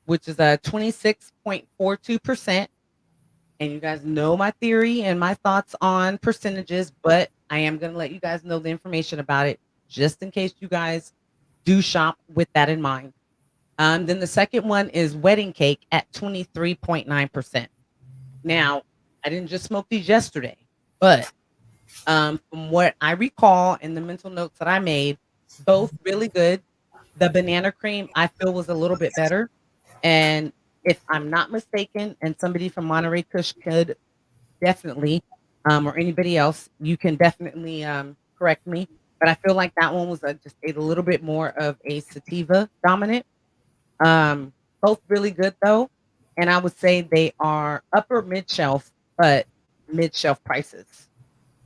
which is a 26.42%. And you guys know my theory and my thoughts on percentages, but I am going to let you guys know the information about it just in case you guys do shop with that in mind. Then the second one is Wedding Cake at 23.9%. Now, I didn't just smoke these yesterday, but from what I recall in the mental notes that I made, both really good. The banana cream I feel was a little bit better. And if I'm not mistaken, and somebody from Monterey Kush could definitely, or anybody else, you can definitely correct me. But I feel like that one was just a little bit more of a sativa dominant. Both really good though. And I would say they are upper mid-shelf, but mid-shelf prices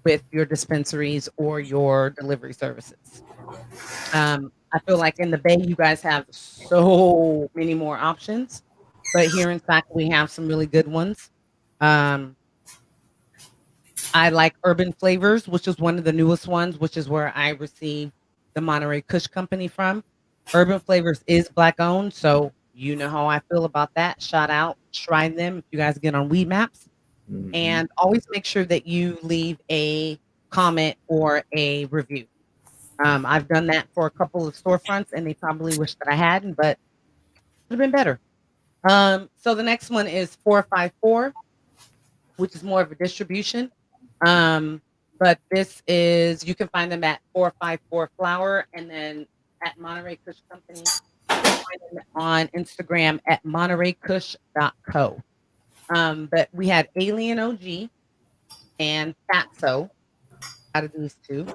with your dispensaries or your delivery services. I feel like in the Bay, you guys have so many more options. But here in fact, we have some really good ones. I like Urban Flavors, which is one of the newest ones, which is where I received the Monterey Kush Company from. Urban Flavors is Black owned, so you know how I feel about that. Shout out, try them if you guys get on Weed Maps. And always make sure that you leave a comment or a review. I've done that for a couple of storefronts, and they probably wish that I hadn't, but it would have been better. So the next one is 454, which is more of a distribution. But this is, you can find them at 454 Flower, and then at Monterey Kush Company. You can find them on Instagram at montereykush.co. But we had Alien OG and Fatso out of these two.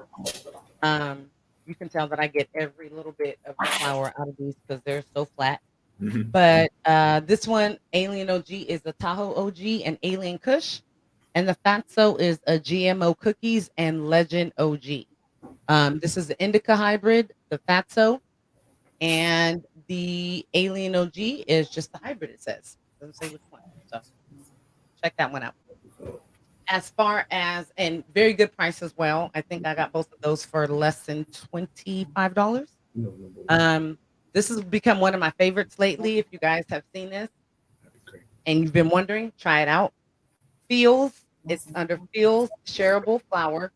You can tell that I get every little bit of the flower out of these because they're so flat. Mhm. But this one, Alien OG, is the Tahoe OG and Alien Kush. And the Fatso is a GMO Cookies and Legend OG. This is the Indica hybrid, the Fatso. And the Alien OG is just the hybrid, it says. Doesn't say which one. So check that one out. As far as, and very good price as well. I think I got both of those for less than $25. This has become one of my favorites lately. If you guys have seen this and you've been wondering, try it out. Feels, it's under Feels Shareable Flower.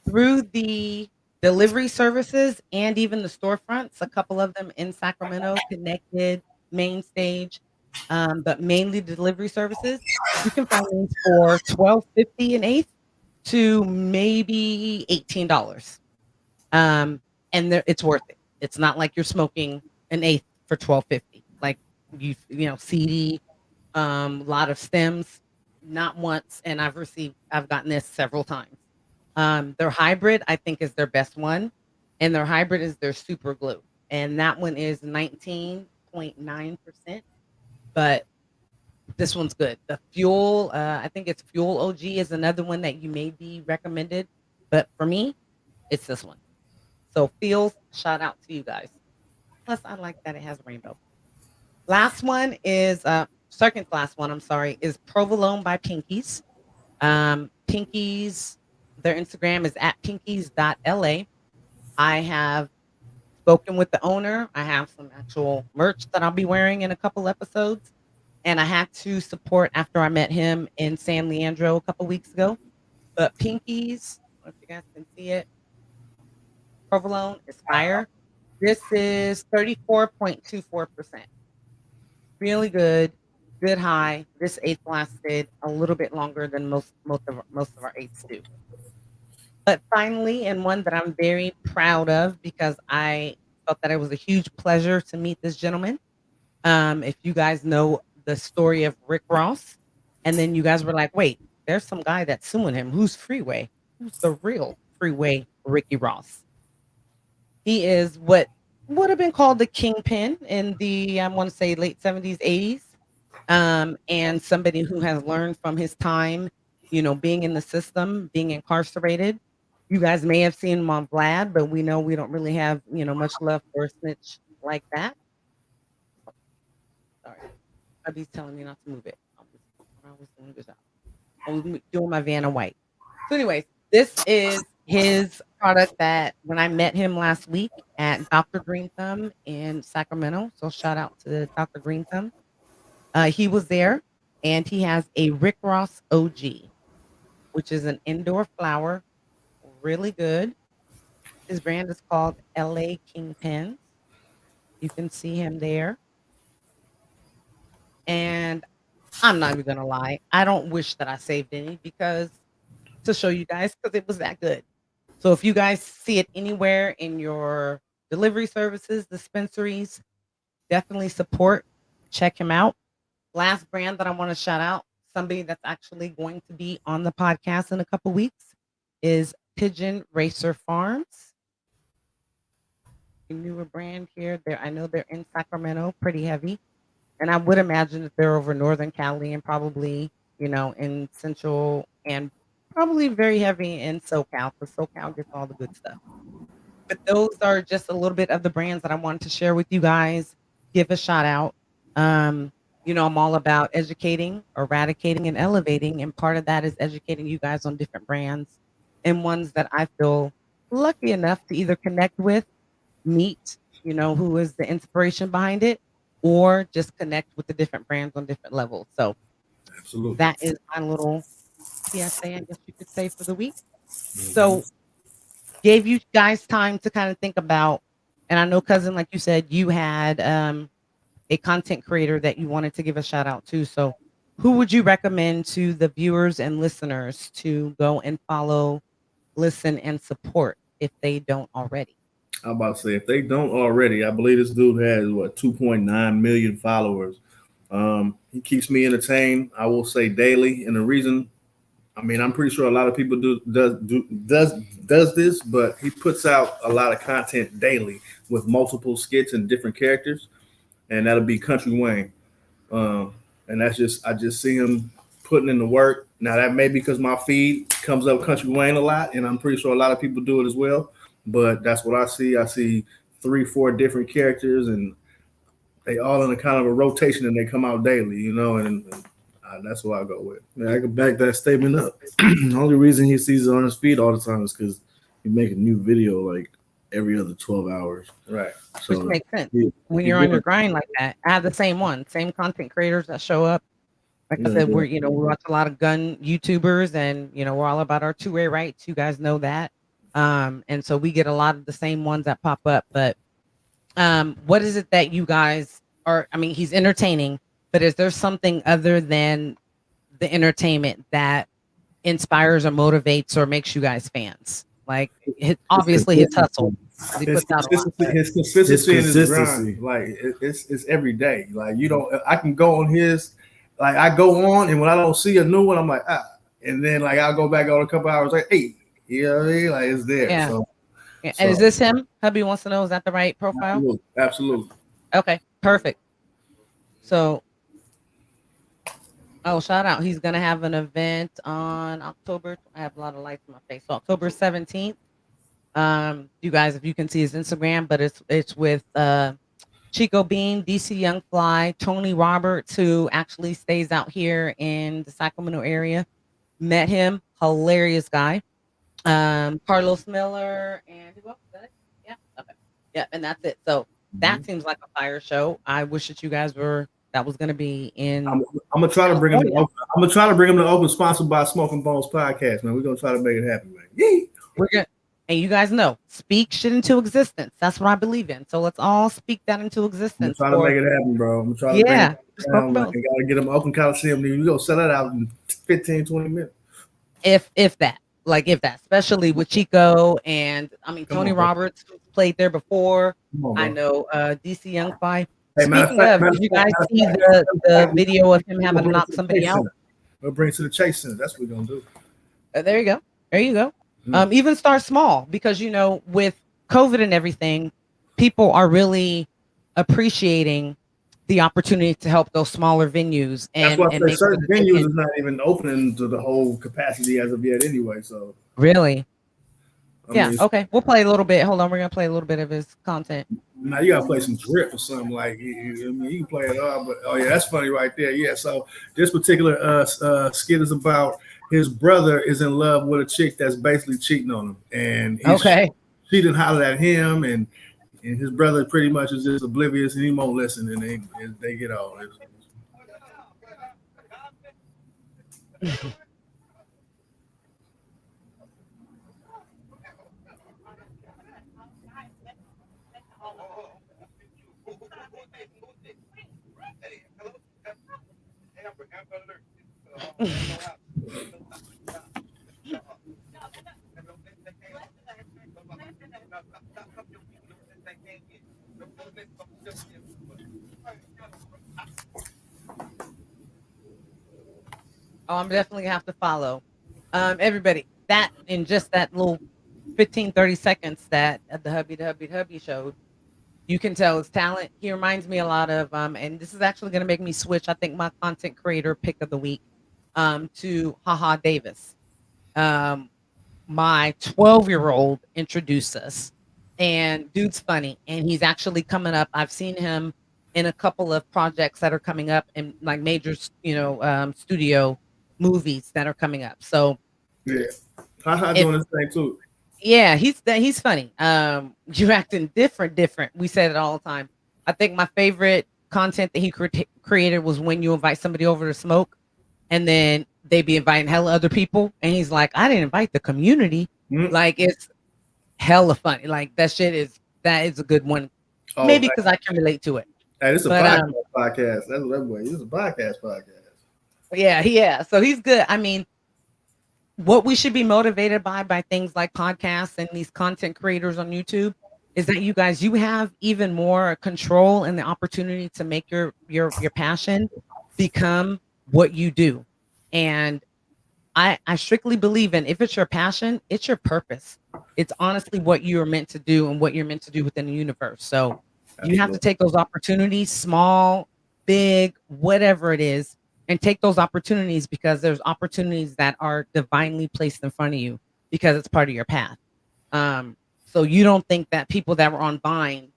Through the delivery services and even the storefronts, a couple of them in Sacramento, Connected, Main Stage, but mainly delivery services. You can find these for $12.50 an eighth to maybe $18. And it's worth it. It's not like you're smoking an eighth for $12.50. Like you know, CD, lot of stems, not once, and I've gotten this several times. Their hybrid, I think, is their best one, and their hybrid is their super glue, and that one is 19.9%. But this one's good. The Fuel, I think it's Fuel OG is another one that you may be recommended, but for me, it's this one. So Feels, shout out to you guys. Plus, I like that it has rainbow. Last one is second last one. I'm sorry, is Provolone by Pinkies. Pinkies. Their Instagram is at pinkies.la. I have spoken with the owner. I have some actual merch that I'll be wearing in a couple episodes. And I had to support after I met him in San Leandro a couple weeks ago. But Pinkies, I don't know if you guys can see it. Provolone is fire. This is 34.24%. Really good. Good high. This eighth lasted a little bit longer than most of our eighths do. But finally, and one that I'm very proud of because I felt that it was a huge pleasure to meet this gentleman. If you guys know the story of Rick Ross, and then you guys were like, wait, there's some guy that's suing him. Who's Freeway? Who's the real Freeway Ricky Ross? He is what would have been called the kingpin in the, I want to say, late 70s, 80s. And somebody who has learned from his time, you know, being in the system, being incarcerated. You guys may have seen him on Vlad, but we know we don't really have, you know, much love for a snitch like that. Sorry. Hubby's telling me not to move it. I was doing this out. I was doing my Vanna White. So anyways, this is his product that when I met him last week at Dr. Green Thumb in Sacramento. So shout out to Dr. Green Thumb. He was there and he has a Rick Ross OG, which is an indoor flower. Really good. His brand is called LA Kingpins. You can see him there. And I'm not even going to lie. I don't wish that I saved any because to show you guys because it was that good. So if you guys see it anywhere in your delivery services, dispensaries, definitely support. Check him out. Last brand that I want to shout out, somebody that's actually going to be on the podcast in a couple weeks, is Pigeon Racer Farms. A newer brand here. I know they're in Sacramento, pretty heavy. And I would imagine that they're over Northern Cali and probably, you know, in Central and probably very heavy in SoCal, because SoCal gets all the good stuff. But those are just a little bit of the brands that I wanted to share with you guys. Give a shout out. You know, I'm all about educating, eradicating, and elevating. And part of that is educating you guys on different brands and ones that I feel lucky enough to either connect with, meet, you know, who is the inspiration behind it, or just connect with the different brands on different levels. So Absolutely. that is my little PSA, I guess you could say, for the week. So gave you guys time to kind of think about, and I know, cousin, like you said, you had a content creator that you wanted to give a shout out to. So who would you recommend to the viewers and listeners to go and follow, listen, and support if they don't already? I'm about to say, if they don't already, I believe this dude has 2.9 million followers He keeps me entertained, I will say, daily. And the reason, I mean, I'm pretty sure a lot of people does this, but he puts out a lot of content daily with multiple skits and different characters, and that'll be Country Wayne. And that's just, I just see him putting in the work. Now that may be because my feed comes up Country Wayne a lot, and I'm pretty sure a lot of people do it as well. But that's what I see. I see 3-4 different characters, and they all in a kind of a rotation, and they come out daily, and that's what I go with. Yeah, I can back that statement up. The only reason he sees it on his feed all the time is because he make a new video like every other 12 hours. Right. So which makes sense. When you're on your grind like that, I have the same content creators that show up. Like I said, we watch a lot of gun YouTubers, and we're all about our two-way rights. You guys know that. And so we get a lot of the same ones that pop up. But what is it that you guys are? I mean, he's entertaining, but is there something other than the entertainment that inspires or motivates or makes you guys fans? Like, obviously his hustle. His consistency and his grind. Like, it's every day. Like, I can go on his, like, I go on, and when I don't see a new one, I'm like, and then like I'll go back on a couple hours, like, hey, like it's there. Yeah. So, and is this him? Hubby wants to know, is that the right profile? Absolutely. Okay, perfect. So, shout out. He's going to have an event on October. I have a lot of lights in my face. So October 17th. You guys, if you can see his Instagram, but it's with Chico Bean, DC Young Fly, Tony Roberts, who actually stays out here in the Sacramento area. Met him. Hilarious guy. Carlos Miller, and who else? Yeah. Okay. Yeah, and that's it. So that seems like a fire show. I wish that you guys that was going to be in. I'm gonna try to bring him. I'm gonna try to bring him to open, sponsored by Smokin Bonez Podcast. Man, we're gonna try to make it happen, man. Yee! We're gonna, and you guys know, speak shit into existence. That's what I believe in. So let's all speak that into existence. I'm trying to make it happen, bro. I'm trying to bring it down. I gotta get them open Coliseum. We gonna sell that out in 15-20 minutes. If that. Like, if that, especially with Chico, and I mean Tony Roberts played there before. I know DC Young Fly. Hey, speaking of, did you guys see the video of him having to knock somebody out? We'll bring it to the Chase Center. That's what we're gonna do. There you go. There you go. Even start small, because with COVID and everything, people are really appreciating the opportunity to help those smaller venues. And that's why certain venues is not even opening to the whole capacity as of yet anyway. So really? Okay. We'll play a little bit. Hold on. We're going to play a little bit of his content. Now you got to play some drip or something like, you can play it all, but that's funny right there. Yeah. So this particular skit is about his brother is in love with a chick that's basically cheating on him. And she didn't holler at him, and his brother pretty much is just oblivious, and he won't listen, and they get all this. I'm definitely gonna have to follow. Everybody, that in just that little 15-30 seconds that the hubby showed, you can tell his talent. He reminds me a lot of and this is actually gonna make me switch, I think, my content creator pick of the week to Haha Davis. My 12-year-old introduced us, and dude's funny, and he's actually coming up. I've seen him in a couple of projects that are coming up, and like major studio movies that are coming up. So yeah, Haha doing his thing too. Yeah, he's funny. You're acting different. We said it all the time. I think my favorite content that he created was when you invite somebody over to smoke, and then they be inviting hella other people, and he's like, I didn't invite the community. Like, it's hella funny. Like, that is a good one. Maybe because I can relate to it. Hey, this is a podcast. That's what I'm saying. This is a podcast. Yeah. So he's good. I mean, what we should be motivated by things like podcasts and these content creators on YouTube is that you guys, you have even more control and the opportunity to make your passion become what you do. And I strictly believe in, if it's your passion, it's your purpose. It's honestly what you are meant to do and what you're meant to do within the universe. So you have to take those opportunities, small, big, whatever it is, and take those opportunities, because there's opportunities that are divinely placed in front of you because it's part of your path. So you don't think that people that were on Vine,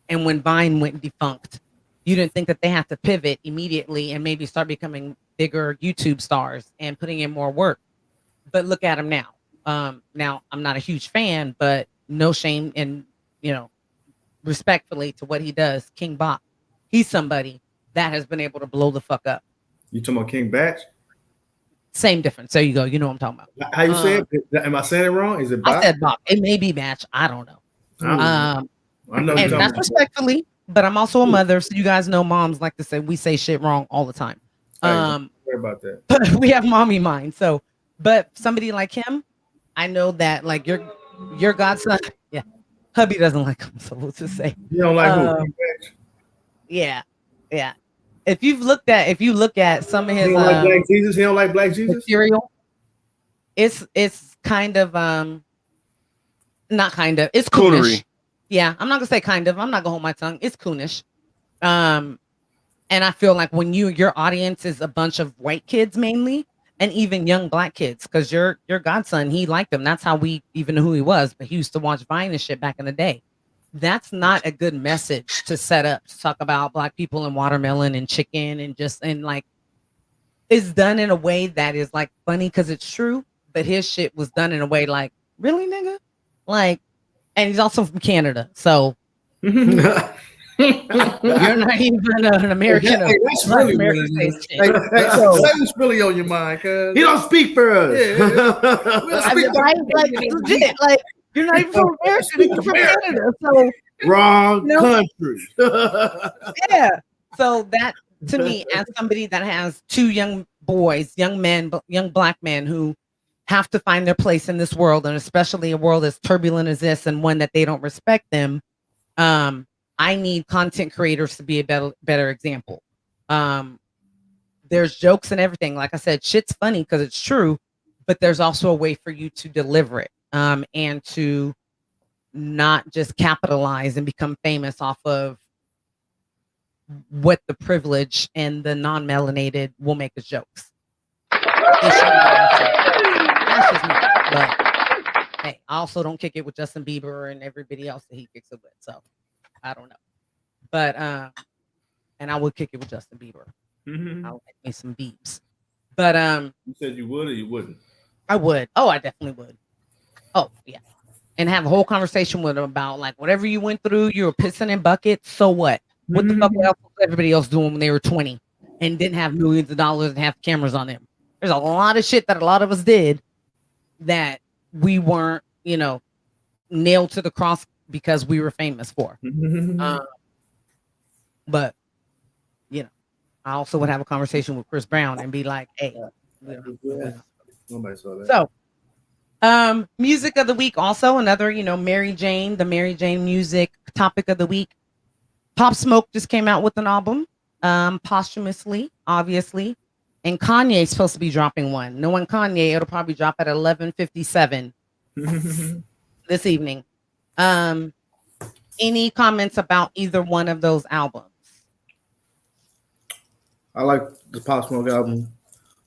and when Vine went defunct, you didn't think that they had to pivot immediately and maybe start becoming bigger YouTube stars and putting in more work. But look at them now. Now I'm not a huge fan, but no shame in, respectfully to what he does. King Bach, he's somebody that has been able to blow the fuck up. You talking about King Batch? Same difference. There you go. You know what I'm talking about. How you say it? Am I saying it wrong? Is it Bach? I said Bach. It may be Batch. I don't know. I know. And that's respectfully, but I'm also a mother, so you guys know moms like to say we say shit wrong all the time. Sorry about that. But we have mommy mind. So, but somebody like him, I know that like your godson. Yeah, hubby doesn't like him, so we'll just say you don't like who? Yeah. If you look at some of his he don't like Black Jesus. He don't like Black Jesus material. It's kind of not kind of, it's coonish. Yeah, I'm not gonna say kind of. I'm not gonna hold my tongue. It's coonish. And I feel like when your audience is a bunch of white kids mainly, and even young Black kids, because your godson, he liked them. That's how we even knew who he was. But he used to watch Vine and shit back in the day. That's not a good message to set up to talk about Black people and watermelon and chicken and like it's done in a way that is like funny because it's true, but his shit was done in a way like, really, nigga? Like, and he's also from Canada, so you're not even an American. Hey, that's really what's really on your mind, cuz He don't speak for us. Legit, like you're not even from America, you're from Canada. So wrong country. Yeah. So that to me, as somebody that has two young boys, young men, young Black men who have to find their place in this world, and especially a world as turbulent as this and one that they don't respect them, I need content creators to be a better example. There's jokes and everything. Like I said, shit's funny because it's true, but there's also a way for you to deliver it and to not just capitalize and become famous off of what the privilege and the non-melanated will make as jokes. That's just me. But hey, I also don't kick it with Justin Bieber and everybody else that he kicks it with. So I don't know. But and I would kick it with Justin Bieber. I'll make me some beeps. But you said you would or you wouldn't? I would. Oh, I definitely would. Oh, yeah. And have a whole conversation with him about like whatever you went through, you were pissing in buckets. So what? What the fuck else was everybody else doing when they were 20 and didn't have millions of dollars and have cameras on them? There's a lot of shit that a lot of us did that we weren't, nailed to the cross because we were famous for. But, I also would have a conversation with Chris Brown and be like, hey. Nobody saw that. So, music of the week also, another, Mary Jane, the Mary Jane music topic of the week. Pop Smoke just came out with an album, posthumously, obviously. And Kanye's supposed to be dropping one. Knowing Kanye, it'll probably drop at 11:57 this evening. Any comments about either one of those albums? I like the Pop Smoke album.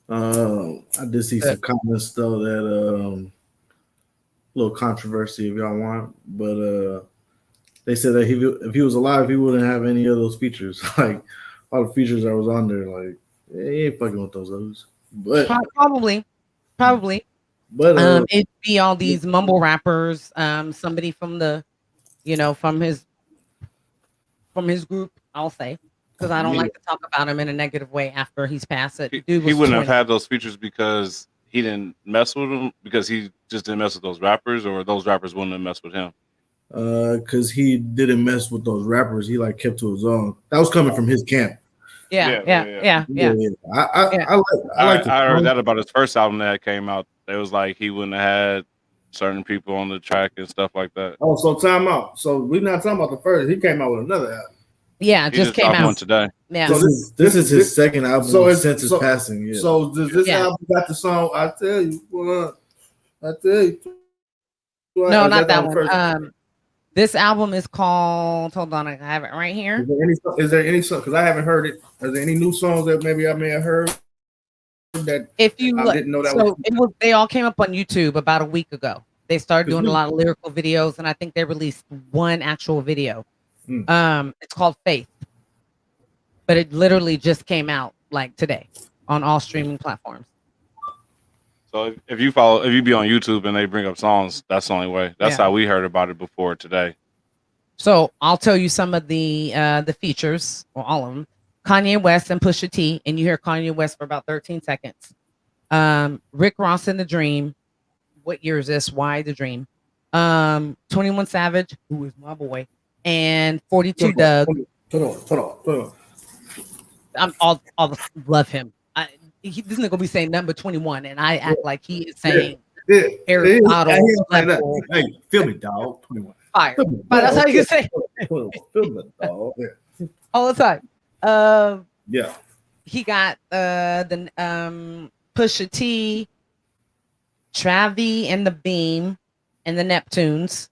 I did see some comments though that little controversy if y'all want, but they said that if he was alive, he wouldn't have any of those features. Like all the features that was on there, like he ain't fucking with those others. But probably. But it'd be all these mumble rappers, somebody from the, from his group, I'll say. Because I don't like to talk about him in a negative way after he's passed it. He wouldn't have had those features because he didn't mess with them, because he just didn't mess with those rappers, or those rappers wouldn't have messed with him. Because he didn't mess with those rappers. He like kept to his own. That was coming from his camp. Yeah. I heard that about his first album that came out. It was like he wouldn't have had certain people on the track and stuff like that. Oh, so time out. So we're not talking about the first. He came out with another album. Yeah, it just came dropped out one today. Yeah. So This is his second album since his passing. Yeah. So does this album got the song? I tell you what. I tell you. No, not that one. This album is called. Hold on, I have it right here. Is there any song? Because I haven't heard it. Are there any new songs that maybe I may have heard? That if you I look, didn't know that so it was. They all came up on YouTube about a week ago. They started doing a lot of lyrical videos, and I think they released one actual video. It's called Faith, but it literally just came out like today on all streaming platforms. So if you be on YouTube and they bring up songs, that's the only way. That's how we heard about it before today. So I'll tell you some of the features, or all of them. Kanye West and Pusha T, and you hear Kanye West for about 13 seconds. Rick Ross in The Dream. What year is this? Why The Dream? 21 Savage, who is my boy, and 42 Doug. Hold on. I'm all love him. This nigga be saying number 21, and I act like he is saying Aristotle. Hey, feel me, dog. 21. Fire. But that's how you can say Feel me, dog. Yeah. all the time. Yeah. He got the Pusha T, Travi and the Beam, and the Neptunes.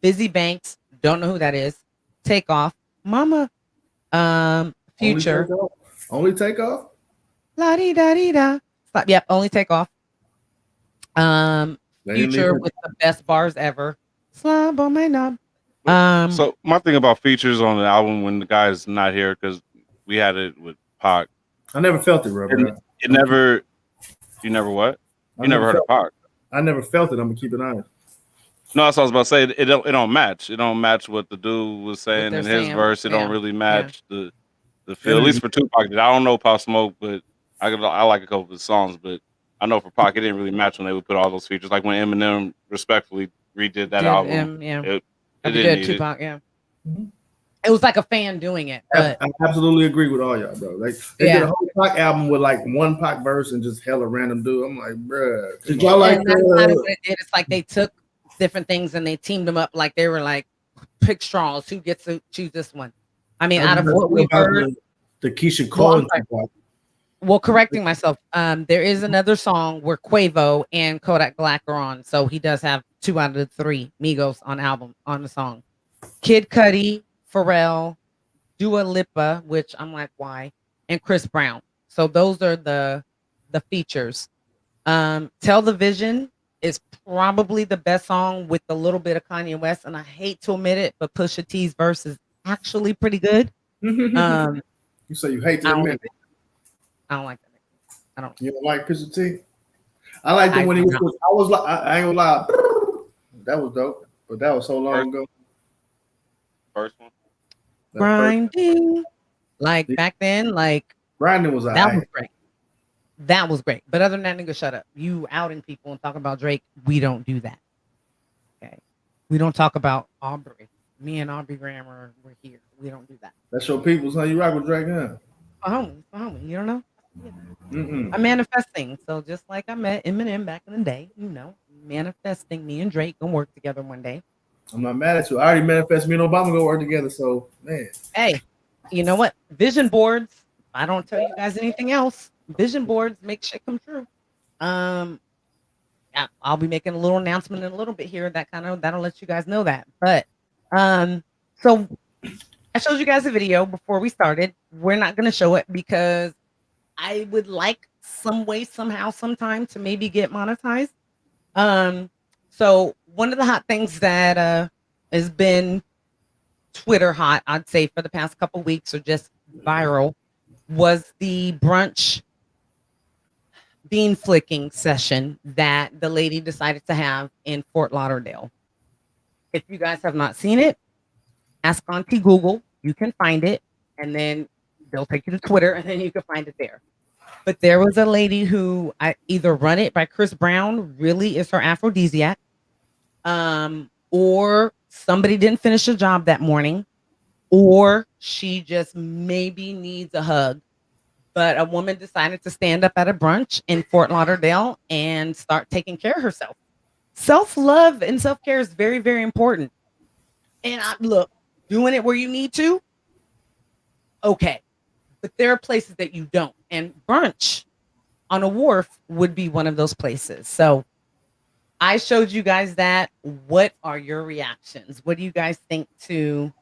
Busy Banks, don't know who that is. Takeoff, Mama, Future. Only Takeoff? La di da di da. Stop. Yep, Only Takeoff. Future with the best bars ever. Slob on my knob. So my thing about features on the album when the guy's not here, because we had it with Pac. I never felt it, bro. It never. You never what? You never heard of Pac? I never felt it. I'm gonna keep it honest. No, that's what I was about to say. It don't match. It don't match what the dude was saying in his verse. It don't really match the feel. At least for Tupac. I don't know Pop Smoke, but I like a couple of his songs. But I know for Pac, it didn't really match when they would put all those features. Like when Eminem respectfully redid that album. It did Tupac. Yeah. Mm-hmm. It was like a fan doing it. But I absolutely agree with all y'all, bro. Like they did a whole Pac album with like one Pac verse and just hella random dude. I'm like, bruh. Did y'all like that? It's like they took different things and they teamed them up. Like they were like, pick straws. Who gets to choose this one? I mean, out of what we heard, the Keisha Cole. Well, correcting myself, there is another song where Quavo and Kodak Black are on, so he does have 2 out of the 3 Migos on the song. Kid Cudi, Pharrell, Dua Lipa, which I'm like, why, and Chris Brown. So those are the features. Tell the Vision is probably the best song with a little bit of Kanye West, and I hate to admit it, but Pusha T's verse is actually pretty good. You say you hate to admit it. I don't like that. You don't like Pusha T? I liked it when he was. I was like, I ain't gonna lie, that was dope, but that was so long ago. First one. Grinding, like back then, like grinding was that was great. That was great. But other than that, nigga, shut up. You outing people and talking about Drake. We don't do that. Okay, we don't talk about Aubrey. Me and Aubrey Graham we're here. We don't do that. That's your people's. How you rock with Drake, huh? Homie, you don't know. I'm manifesting. So just like I met Eminem back in the day, manifesting. Me and Drake gonna work together one day. I'm not mad at you. I already manifested me and Obama gonna work together. So man. Hey, you know what? Vision boards. I don't tell you guys anything else. Vision boards make shit come true. I'll be making a little announcement in a little bit here that'll let you guys know that. But so I showed you guys a video before we started. We're not gonna show it because I would like some way, somehow, sometime to maybe get monetized. So one of the hot things that has been Twitter hot, I'd say, for the past couple weeks or just viral, was the brunch bean flicking session that the lady decided to have in Fort Lauderdale. If you guys have not seen it, ask Auntie Google. You can find it, and then they'll take you to Twitter, and then you can find it there. But there was a lady who either Run It by Chris Brown really is her aphrodisiac, or somebody didn't finish a job that morning, or she just maybe needs a hug. But a woman decided to stand up at a brunch in Fort Lauderdale and start taking care of herself. Self-love and self-care is very, very important. And look, doing it where you need to, okay. But there are places that you don't. And brunch on a wharf would be one of those places. So I showed you guys that. What are your reactions? What do you guys think to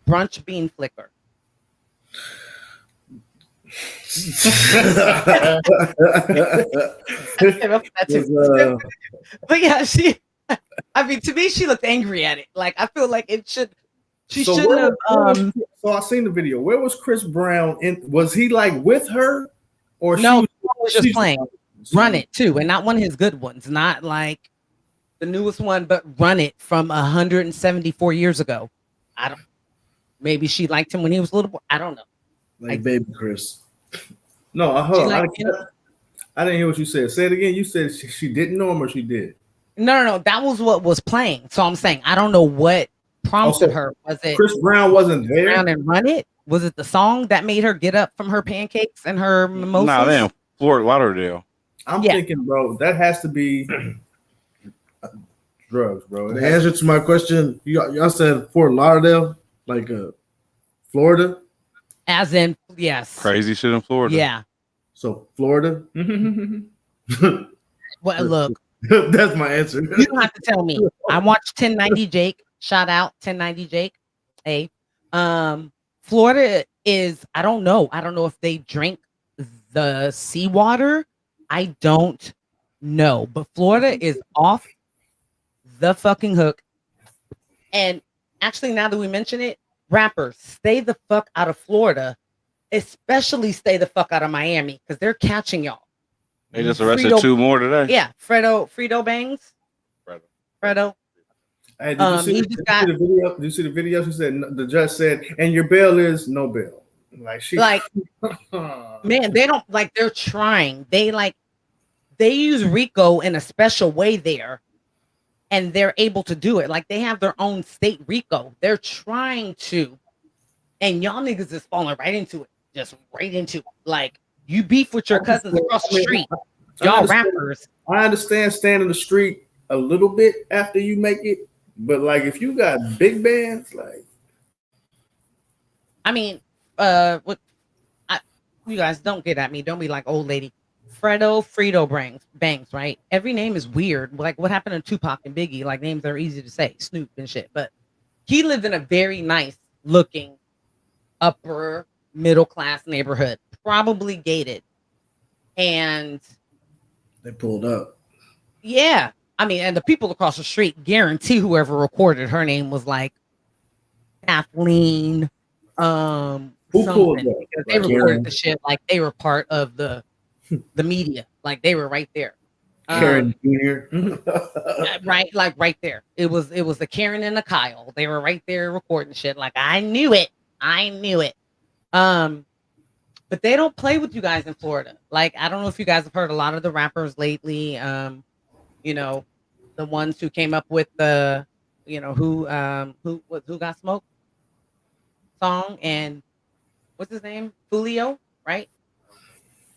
brunch bean flicker? But yeah, I mean, to me, she looked angry at it. Like, I feel like she shouldn't have. So I seen the video. Where was Chris Brown? Was he like with her, or no? He was just playing. Run It too, and not one of his good ones. Not like the newest one, but Run It from 174 years ago. I don't. Maybe she liked him when he was a little boy. I don't know. Like baby Chris. No, hold on. I didn't hear what you said. Say it again. You said she didn't know him, or she did? No. That was what was playing. So I'm saying I don't know what prompted her. Was it Chris Brown wasn't there? Brown and Run It? Was it the song that made her get up from her pancakes and her mimosas? Nah, damn, Fort Lauderdale. I'm thinking, bro, that has to be drugs, bro. The answer to my question, y'all said Fort Lauderdale, like Florida? As in, yes. Crazy shit in Florida. Yeah. So Florida? Well, look. That's my answer. You don't have to tell me. I watched 1090 Jake. Shout out 1090 Jake. Hey. Florida is, I don't know. I don't know if they drink the seawater. I don't know. But Florida is off the fucking hook. And actually, now that we mention it, rappers, stay the fuck out of Florida. Especially stay the fuck out of Miami, because they're catching y'all. They just arrested 2 more today. Yeah, Fredo Bangs. Fredo. Hey, did you see the video? Did you see the video? She said the judge said, and your bail is no bail. Like man, they don't like. They're trying. They use RICO in a special way there, and they're able to do it. Like they have their own state RICO. They're trying to, and y'all niggas is falling right into it. Just right into it. Like you beef with your cousins across the street. Y'all rappers. I understand staying in the street a little bit after you make it, but like if you got big bands, like I mean, you guys don't get at me. Don't be like old lady. Fredo Bangs, right? Every name is weird. Like what happened to Tupac and Biggie? Like names are easy to say, Snoop and shit. But he lived in a very nice looking upper middle class neighborhood, probably gated. And they pulled up. Yeah. I mean, and the people across the street guarantee whoever recorded her name was like Kathleen. Who pulled up? Because they recorded the shit like they were part of the media. Like they were right there. Karen Jr. Right, like right there. It was the Karen and the Kyle. They were right there recording shit. Like I knew it. But they don't play with you guys in Florida. Like I don't know if you guys have heard a lot of the rappers lately. You know, the ones who came up with the, you know, who got smoked song, and what's his name? Julio, right?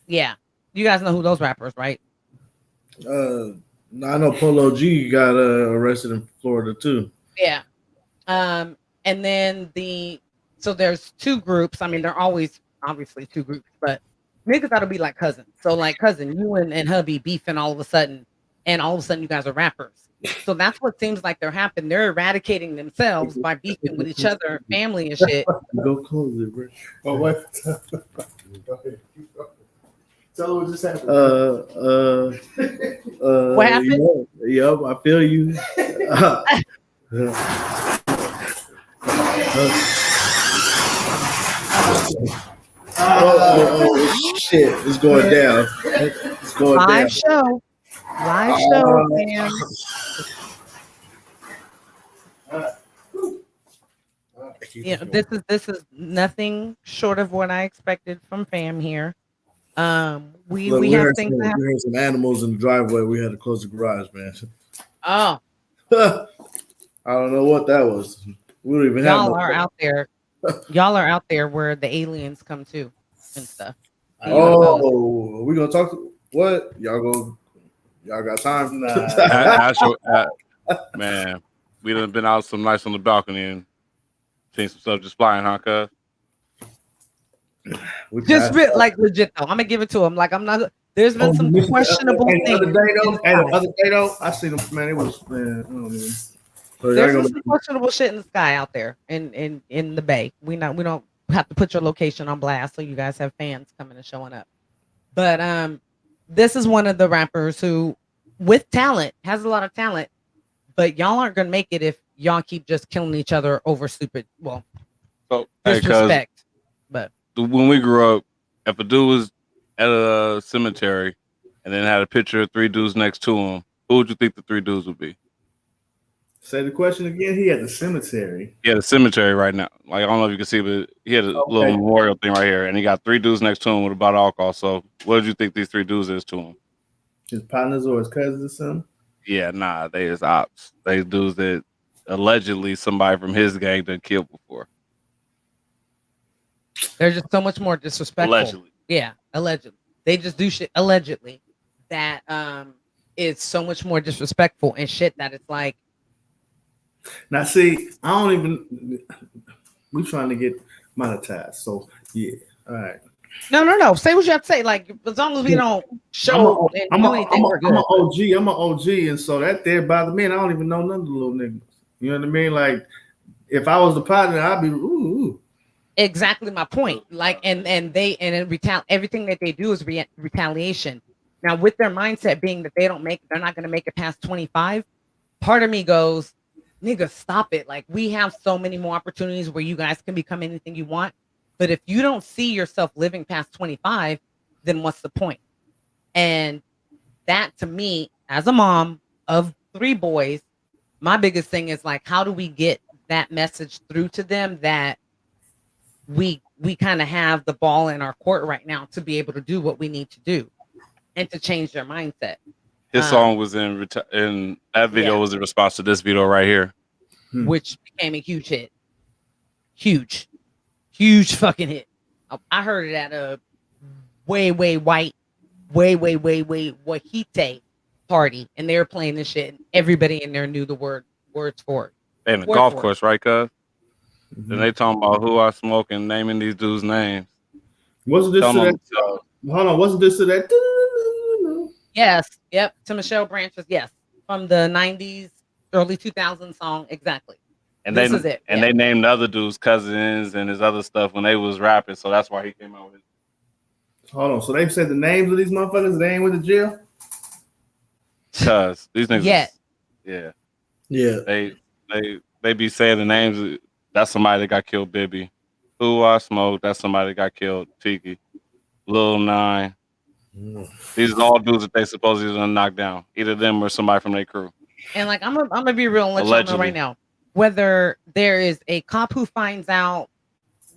Yeah, you guys know who those rappers, right? I know Polo G got arrested in Florida too. Yeah. And then so there's 2 groups. I mean, there are always obviously 2 groups, but niggas ought to be like cousins. So like cousin, you and hubby beefing all of a sudden, and all of a sudden you guys are rappers. So that's what seems like they're happening. They're eradicating themselves by beefing with each other, family and shit. Go close it, bro. Oh, what? Tell what just happened. What happened? Yep, I feel you. Oh, shit. It's going down. It's going Live down. Live show, man. You know, this is nothing short of what I expected from fam here. We have things that happen. We had some animals in the driveway. We had to close the garage, man. Oh. I don't know what that was. We don't even have Y'all are out there. Y'all are out there where the aliens come to and stuff. Oh, we gonna talk to what? Y'all got time? Man, we done been out some nights on the balcony and seen some stuff just flying, huh, cuz? Just like legit though. I'm gonna give it to him. Like I'm not. There's been some questionable things. The other day though, I seen them. Man, it was There's some questionable shit in the sky out there in the bay. We don't have to put your location on blast so you guys have fans coming and showing up. But this is one of the rappers who, with talent, has a lot of talent, but y'all aren't gonna make it if y'all keep just killing each other over stupid. Well, disrespect. But when we grew up, if a dude was at a cemetery and then had a picture of 3 dudes next to him, who would you think the 3 dudes would be? Say the question again. He at the cemetery. Yeah, the cemetery right now. Like I don't know if you can see, but he had a little memorial thing right here, and he got 3 dudes next to him with a bottle of alcohol. So, what did you think these 3 dudes is to him? His partners or his cousins or something? Yeah, nah, they is ops. They dudes that allegedly somebody from his gang done killed before. They're just so much more disrespectful. Allegedly. Yeah, allegedly. They just do shit allegedly that is so much more disrespectful and shit that it's like. Now, see, I don't even. We trying to get monetized, so yeah. All right. No. Say what you have to say. Like as long as we don't show I'm an OG. I'm an OG, and so that there bothers me. And I don't even know none of the little niggas. You know what I mean? Like if I was the partner, I'd be ooh. Exactly my point. Like everything that they do is retaliation. Now with their mindset being that they're not going to make it past 25. Part of me goes, nigga, stop it. Like we have so many more opportunities where you guys can become anything you want. But if you don't see yourself living past 25, then what's the point? And that to me, as a mom of 3 boys, my biggest thing is like, how do we get that message through to them that we kind of have the ball in our court right now to be able to do what we need to do and to change their mindset. His song was in that video was in response to this video right here, which became a huge hit. Huge fucking hit. I heard it at a way white Wahite party, and they were playing this shit, and everybody in there knew the words for it. And the golf course, right, cuz? Then they talking about who I smoke and naming these dudes' names. Wasn't this to that? Hold on, wasn't this to that? Yes, yep, to Michelle Branch's, yes, from the 90s, early 2000s song, exactly. And this is it. And they named the other dudes cousins and his other stuff when they was rapping, so that's why he came out with it. Hold on, so they said the names of these motherfuckers, they ain't went to jail? Cuz these niggas Yeah. They be saying the names. That's somebody that got killed, Bibby. Who I Smoke, that's somebody that got killed, Tiki. Lil 9. These are all dudes that they supposedly done knocked down. Either them or somebody from their crew. And like I'm gonna be real and let y'all know right now. Whether there is a cop who finds out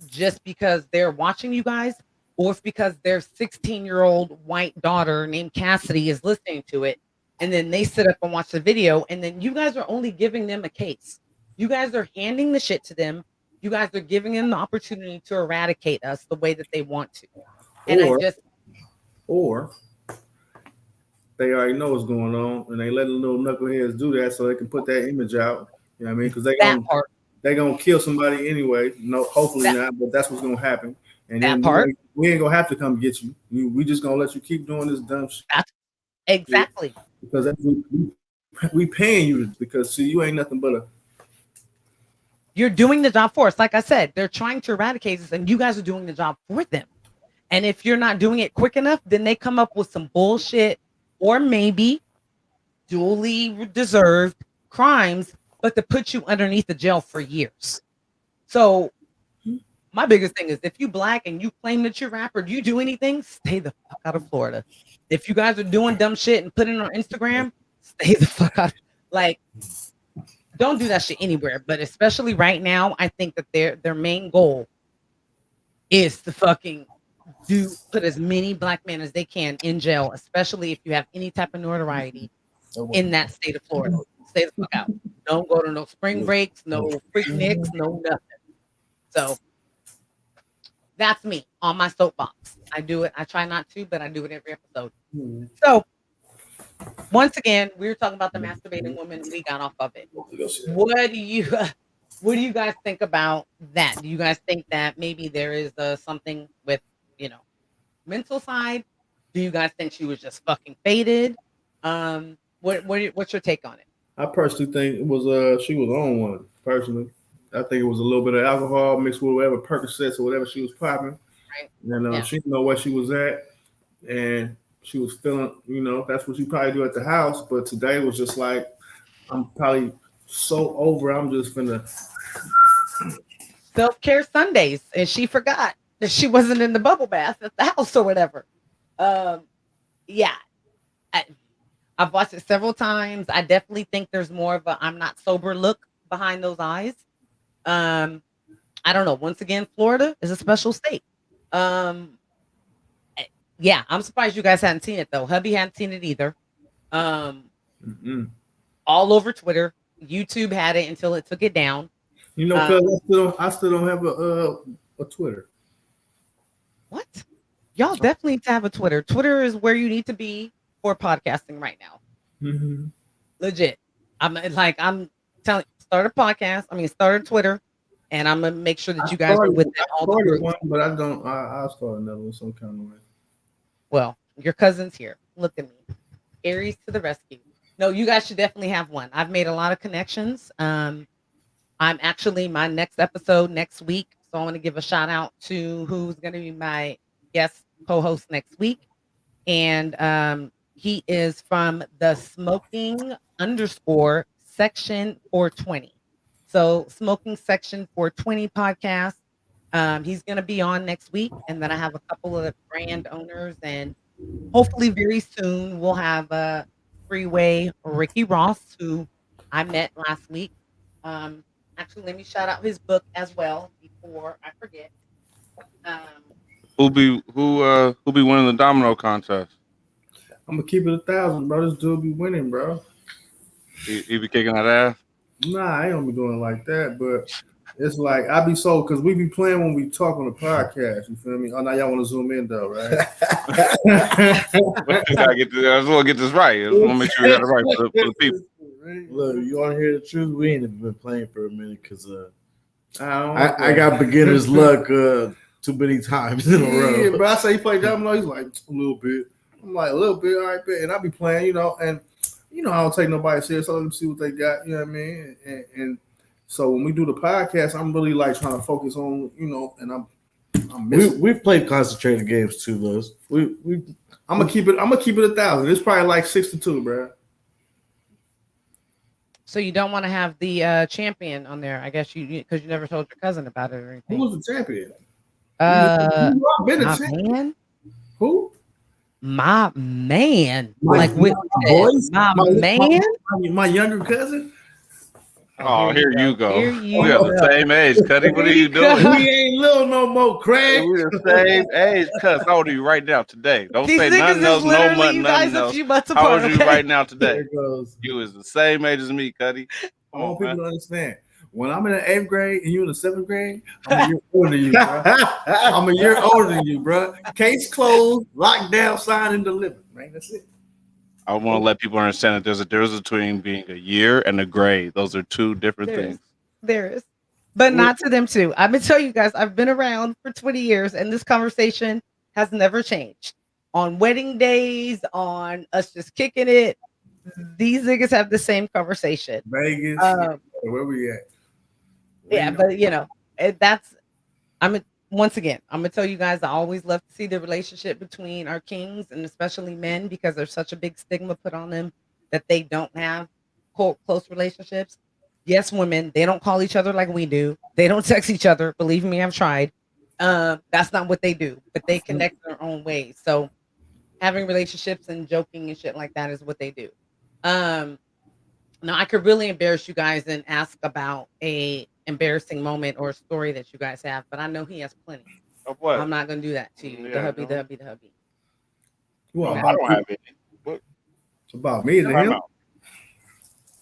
just because they're watching you guys, or if because their 16-year-old white daughter named Cassidy is listening to it, and then they sit up and watch the video, and then you guys are only giving them a case. You guys are handing the shit to them. You guys are giving them the opportunity to eradicate us the way that they want to. And or they already know what's going on, and they let the little knuckleheads do that so they can put that image out. You know what I mean? Because they gonna kill somebody anyway. No, hopefully not, but that's what's gonna happen. And then we ain't gonna have to come get you. We just gonna let you keep doing this dumb shit. Exactly. Because we paying you because see, you ain't nothing but a. You're doing the job for us. Like I said, they're trying to eradicate us, and you guys are doing the job for them. And if you're not doing it quick enough, then they come up with some bullshit or maybe duly deserved crimes, but to put you underneath the jail for years. So my biggest thing is if you black and you claim that you're a rapper, do you do anything? Stay the fuck out of Florida. If you guys are doing dumb shit and putting it on Instagram, stay the fuck out. Like, don't do that shit anywhere. But especially right now, I think that their main goal is to fucking put as many black men as they can in jail, especially if you have any type of notoriety in that state of Florida. Stay the fuck out. Don't go to no spring breaks, no freak nicks, no nothing. So That's me on my soapbox. I do it. I try not to, but I do it every episode. Mm-hmm. So once again, we were talking about the masturbating woman. We got off of it. What do you guys think about that? Do you guys think that maybe there is something with, mental side? Do you guys think she was just fucking faded? What's your take on it? I personally think it was she was on one. Personally, I think it was a little bit of alcohol mixed with whatever Percocets or whatever she was popping. Right. And she didn't know where she was at, and she was feeling, that's what she probably do at the house. But today was just like, I'm probably so over. I'm just finna self-care Sundays, and she forgot that she wasn't in the bubble bath at the house or whatever. Yeah, I've watched it several times. I definitely think there's more of a I'm not sober look behind those eyes. I don't know. Once again, Florida is a special state. Yeah, I'm surprised you guys hadn't seen it though. Hubby hadn't seen it either. All over Twitter. YouTube had it until it took it down. I still don't have a Twitter. What? Y'all definitely need to have a Twitter. Twitter is where you need to be for podcasting right now. Mm-hmm. Legit. I'm telling you, start a podcast. Start a Twitter, and I'm gonna make sure that you guys are with it. All the groups. One, but I don't. I'll start another one some kind of way. Well, your cousin's here. Look at me, Aries to the rescue. No, you guys should definitely have one. I've made a lot of connections. I'm actually my next episode next week, so I want to give a shout out to who's going to be my guest co-host next week, and he is from the Smoking _section 420. So Smoking Section 420 podcast. He's going to be on next week, and then I have a couple of brand owners, and hopefully very soon we'll have Freeway Ricky Ross, who I met last week. Actually, let me shout out his book as well before I forget. Who be winning the domino contest? I'm gonna keep it 1,000, bro. This dude be winning, bro. He be kicking that ass. Nah, I ain't gonna be doing it like that, but it's like I be so because we be playing when we talk on the podcast. You feel me? Oh, now y'all want to zoom in though, right? I just want to get this right. I want to make sure we got it right for the people. Look, you want to hear the truth? We ain't even been playing for a minute because I got beginner's luck too many times in a row. Yeah, but I say he played domino. He's like a little bit. I'm like a little bit, all right, bet. And I be playing, and I don't take nobody serious. So let them see what they got. You know what I mean? And so when we do the podcast, I'm really like trying to focus on, and I'm missing. We've played concentrated games too, Liz. I'm gonna keep it 1,000. It's probably like 6-2, bro. So you don't want to have the champion on there, I guess because you never told your cousin about it or anything. Who was the champion? Been a champion. Man? Who? My man. My man. My younger cousin. Oh, here you go. We are the same age, Cuddy. What are you doing? We ain't little no more, Craig. We're the same age, cuz. How old are you right now today? Don't These say nothing else, no money, nothing else. How old are you right now today? You is the same age as me, Cuddy. I want people to understand. When I'm in the 8th grade and you in the 7th grade, I'm a year older than you, bro. I'm a year older than you, bro. Case closed, lockdown, signed, and delivered, man. That's it. I want to let people understand that there's a difference between being a year and a grade. Those are two different things. There is. But not to them too. I'm going to tell you guys, I've been around for 20 years and this conversation has never changed. On wedding days, on us just kicking it, these niggas have the same conversation. Vegas, where we at? Yeah, but once again, I'm gonna tell you guys, I always love to see the relationship between our kings and especially men because there's such a big stigma put on them that they don't have close relationships. Yes, women, they don't call each other like we do. They don't text each other. Believe me, I've tried. That's not what they do, but they connect their own ways. So having relationships and joking and shit like that is what they do. Now I could really embarrass you guys and ask about a embarrassing moment or a story that you guys have, but I know he has plenty. Of what? I'm not gonna do that to you. Yeah, the hubby. Well, I don't have any. What? It's about me and him.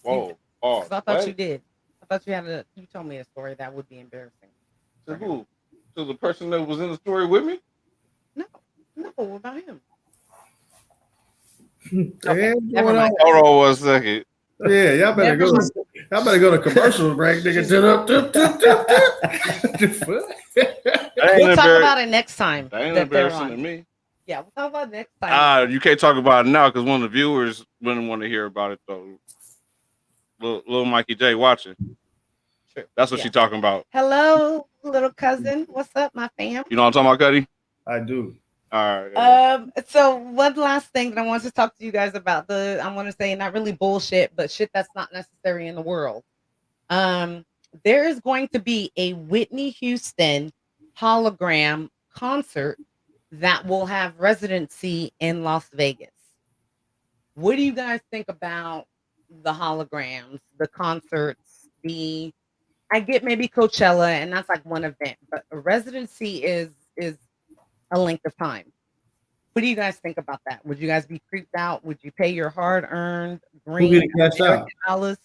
Whoa. I thought you did. I thought you told me a story that would be embarrassing. To who? To the person that was in the story with me? No, about him. Okay, never mind. Hold on 1 second. Yeah, y'all better go. Y'all better go to commercial break, nigga. We'll talk about it next time. That ain't embarrassing to me. Yeah, we'll talk about it next time. You can't talk about it now because one of the viewers wouldn't want to hear about it though. Little Mikey J watching. Sure. That's what she's talking about. Hello, little cousin. What's up, my fam? You know what I'm talking about, Cuddy? I do. All right. So one last thing that I want to talk to you guys about, I want to say not really bullshit, but shit that's not necessary in the world. There is going to be a Whitney Houston hologram concert that will have residency in Las Vegas. What do you guys think about the holograms, the concerts, I get maybe Coachella, and that's like one event, but a residency is a length of time. What do you guys think about that? Would you guys be creeped out? Would you pay your hard-earned green dollars?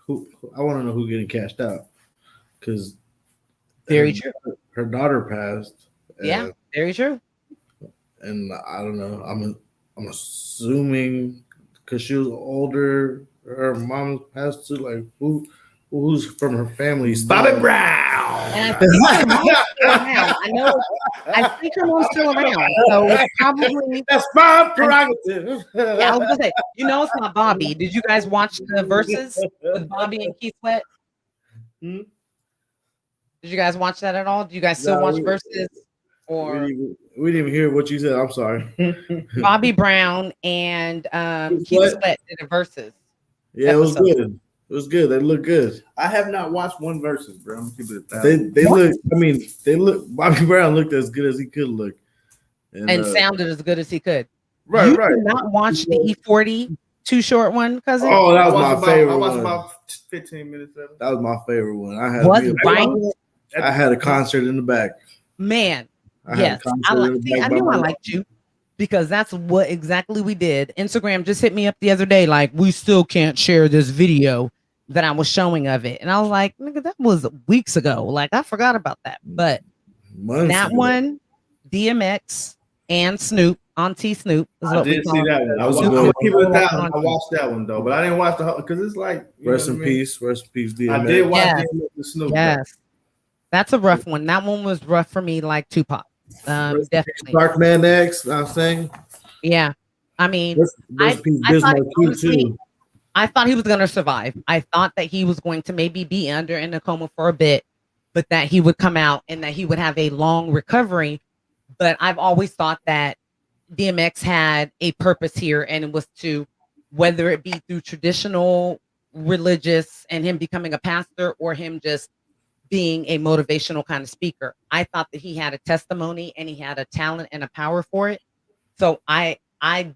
I want to know who getting cashed out, because very true. Her daughter passed. Yeah, very true. And I don't know. I'm assuming because she was older, her mom passed too. Like who's from her family? Bobby Brown. And I think her mom's still around. So it's probably that's my prerogative. Yeah, I was gonna say, it's not Bobby. Did you guys watch the verses with Bobby and Keith Sweat? Did you guys watch that at all? Do you guys still watch verses? Or we didn't even hear what you said. I'm sorry. Bobby Brown and Keith Sweat did the verses. Yeah, episode. It was good. It was good. They look good. I have not watched one versus, bro. I'm keep it they look. I mean, they look. Bobby Brown looked as good as he could look, and sounded as good as he could. Right, right. Did not watch the E40 Too Short one, cousin. Oh, that was my favorite. I watched about 15 minutes of it. That was my favorite one. I had a concert in the back. Man, yes, I knew I liked you. Because that's what exactly we did. Instagram just hit me up the other day, like, we still can't share this video that I was showing of it. And I was like, nigga, that was weeks ago. Like, I forgot about that. But that one, DMX and Snoop, Auntie Snoop. I did see that one. I watched that one, though. But I didn't watch the whole, because it's like. Rest in peace, DMX. I did watch DMX and Snoop. Yes. That's a rough one. That one was rough for me, like Tupac. Definitely. Dark Man X, I'm saying. Yeah. I mean, I thought he was going to survive. I thought that he was going to maybe be in a coma for a bit, but that he would come out and that he would have a long recovery. But I've always thought that DMX had a purpose here, and it was to, whether it be through traditional religious and him becoming a pastor or him just being a motivational kind of speaker. I thought that he had a testimony and he had a talent and a power for it. So I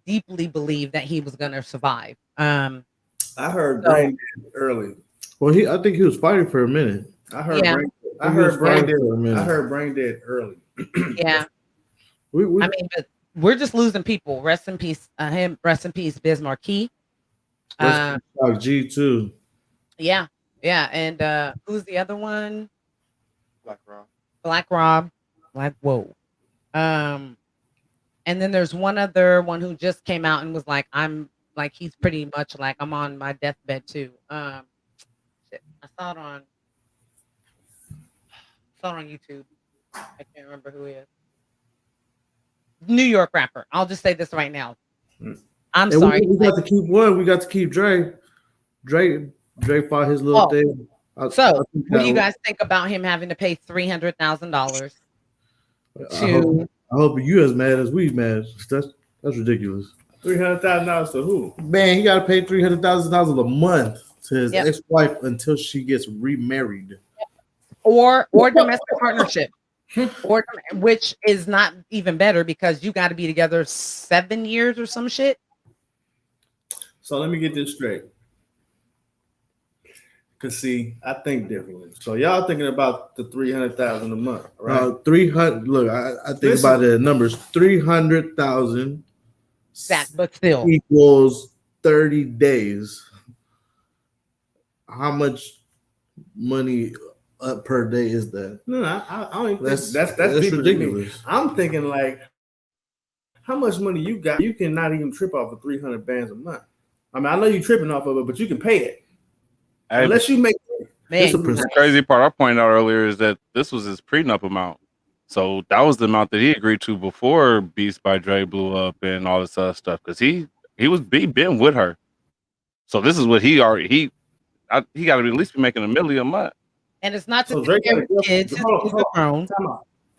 deeply believe that he was going to survive. I heard brain dead early. Well, I think he was fighting for a minute. I heard brain dead early. Yeah. I mean, but we're just losing people. Rest in peace, him. Rest in peace, Biz Marquis. G too. Yeah. Yeah, and who's the other one? Black Rob. Like, whoa. And then there's one other one who just came out and was like, he's pretty much like, I'm on my deathbed too. I saw it on YouTube. I can't remember who he is. New York rapper. I'll just say this right now. I'm sorry. We got to keep one. We got to keep Dre. Drake fought his little thing. What do you guys think about him having to pay $300,000 to? I hope you as mad as we mad. That's ridiculous. $300,000 to who? Man, he got to pay $300,000 a month to his ex-wife until she gets remarried, or domestic partnership, which is not even better because you got to be together 7 years or some shit. So let me get this straight. Cause see, I think differently. So y'all thinking about the $300,000 a month, right? 300. Look, I think about the numbers. 300,000. But still equals 30 days. How much money per day is that? No, I don't even That's think that's ridiculous. I'm thinking like, how much money you got? You cannot even trip off of 300 bands a month. I mean, I know you're tripping off of it, but you can pay it unless you make. The crazy part I pointed out earlier is that this was his prenup amount. So that was the amount that he agreed to before Beast by Dre blew up and all this other stuff. Because he been with her. So this is what he got to be at least be making $1 million a month. And it's not to take care of kids. His kids are grown.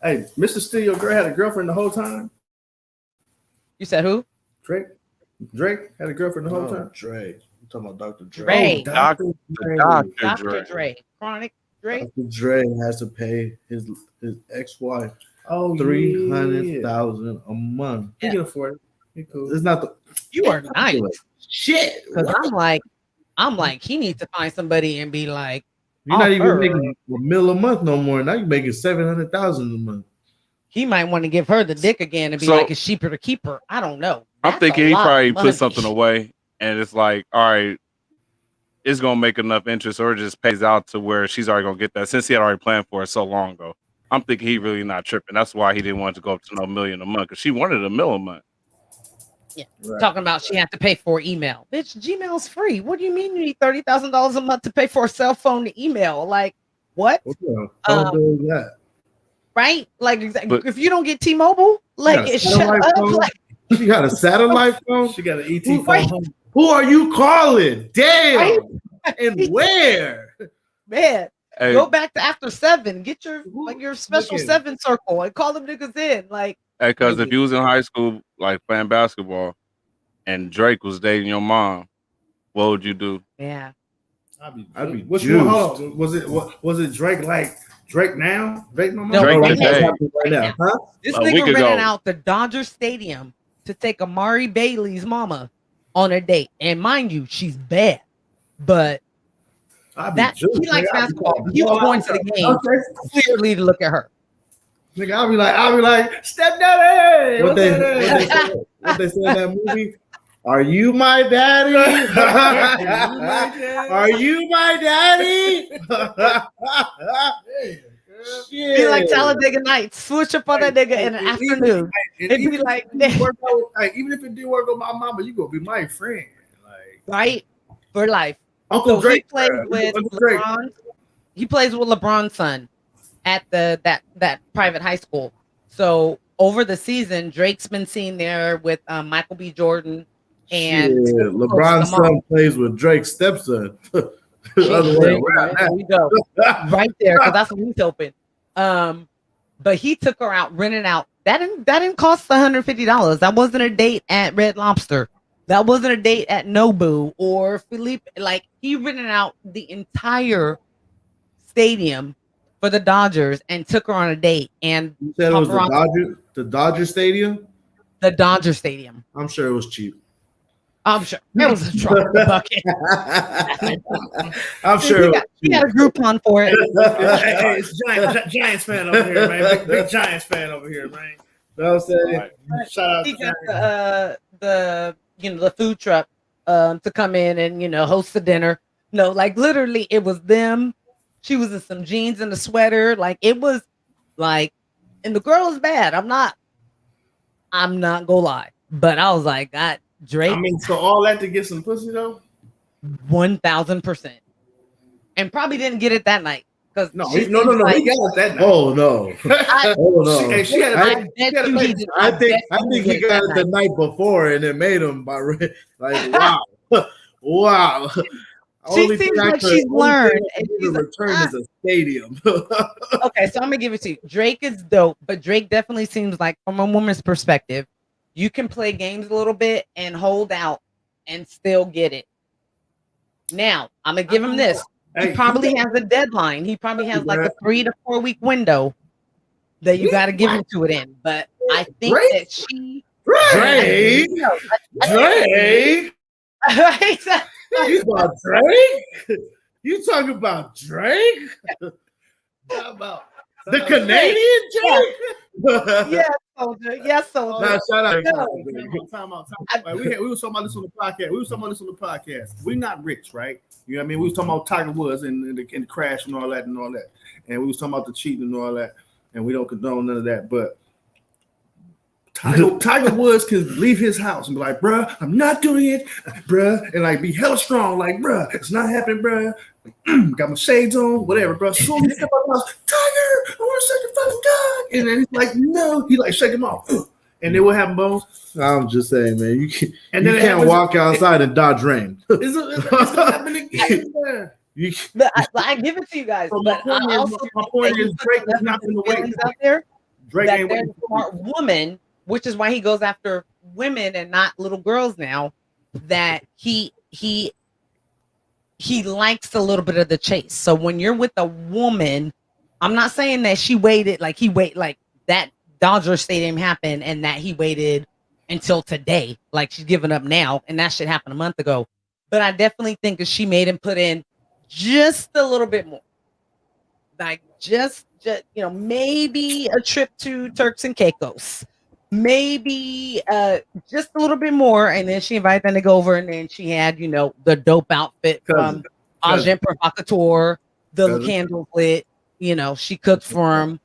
Hey, Mr. Steal Your Girl had a girlfriend the whole time. You said who? Drake had a girlfriend the whole time. Drake. I'm talking about Dr. Dre. Dr. Dre. Chronic Dre. Dr. Dre has to pay his ex-wife $300,000 a month. He can afford it. He cool. It's not the. You are nice. Shit. Because I'm like, he needs to find somebody and be like, you're not even making $1 million a month no more. Now you're making $700,000 a month. He might want to give her the dick again and be like, it's cheaper to keep her. I don't know. I'm thinking he probably put something away, and it's like, all right, it's gonna make enough interest, or it just pays out to where she's already gonna get that since he had already planned for it so long ago. I'm thinking he really not tripping. That's why he didn't want to go up to no $1 million a month because she wanted $1 million a month. Yeah, right. Talking about she had to pay for email. Bitch, Gmail's free. What do you mean you need $30,000 a month to pay for a cell phone to email? Like what? How doing that? Right? Like if you don't get T-Mobile, like it shut up. Like, she got a satellite phone. She got an ET phone. Who are you calling? Damn. Right? And where? Man, go back to after 7. Get your special 7 circle and call them niggas in. Like, because if you was in high school, like playing basketball, and Drake was dating your mom, what would you do? Yeah, I'd be. Which one? Hold on. Was it Drake? Like Drake now? Drake my mom? No, Drake right now. Huh? This nigga rented out the Dodger Stadium to take Amari Bailey's mama on a date, and mind you, she's bad, but he likes basketball. He was going to the game clearly to look at her. Nigga, I'll be like, stepdaddy. What they say in that movie? Are you my daddy? Are you my daddy? Shit. Be like Talladega Nights. Switch up on that nigga in the afternoon. It'd be like, even if it did work with my mama, you gonna be my friend, like right for life. Uncle Drake. He plays with LeBron. He plays with LeBron's son at that private high school. So over the season, Drake's been seen there with Michael B. Jordan. And LeBron's son plays with Drake's stepson. There we go. Right there, because that's what he's hoping. But he took her out, rented out. That didn't cost $150. That wasn't a date at Red Lobster. That wasn't a date at Nobu or Philippe. Like, he rented out the entire stadium for the Dodgers and took her on a date. And you said it was the Dodger Stadium? The Dodger Stadium. I'm sure it was cheap. I'm sure it was a truck bucket. I'm sure he got a Groupon for it. Hey, it's Giants fan over here, man. Big Giants fan over here, man. You know what I'm saying? Right. Shout out. He got the food truck to come in and host the dinner. No, like literally, it was them. She was in some jeans and a sweater. Like it was like, and the girl is bad. I'm not gonna lie, but I was like, God. Drake. I mean, so all that to get some pussy though? 1,000%, and probably didn't get it that night because no, he got it that night. Oh no, I think he got it the night before, and it made him like wow. She seems like she's learned. And she's return is a stadium. Okay, so I'm gonna give it to you. Drake is dope, but Drake definitely seems like, from a woman's perspective, you can play games a little bit and hold out and still get it. Now, I'm going to give him this. He probably has a deadline. He probably has like a 3 to 4 week window that you got to give him to it in. But I think that she... Drake? You about Drake? You talking about Drake? About the Canadian Drake? Yeah, Soldier. Yes, Soldier. Nah, shout out. No. Time out. Like, we was talking about this on the podcast. We're not rich, right? You know what I mean? We was talking about Tiger Woods and the crash and all that. And we was talking about the cheating and all that. And we don't condone none of that. But Tiger Woods can leave his house and be like, bruh, I'm not doing it, bruh. And like be hella strong, like, bruh, it's not happening, bruh. Got my shades on, whatever, bruh. So you step out the house, Tiger, I want to shake your fucking dog. And then he's like, no. He like shake him off. And then what happened, Bones? I'm just saying, man, you can't walk outside and dodge rain. It's gonna happen again. I give it to you guys. So but my point is Drake is not in the way out there. Drake That ain't there's a smart woman, which is why he goes after women and not little girls now. That he likes a little bit of the chase. So when you're with a woman, I'm not saying that she waited like that Dodger Stadium happened and that he waited until today, like she's giving up now, and that shit happened a month ago. But I definitely think that she made him put in just a little bit more, like just maybe a trip to Turks and Caicos, maybe just a little bit more, and then she invited them to go over, and then she had the dope outfit from Agent Provocateur, the candles lit, she cooked for him.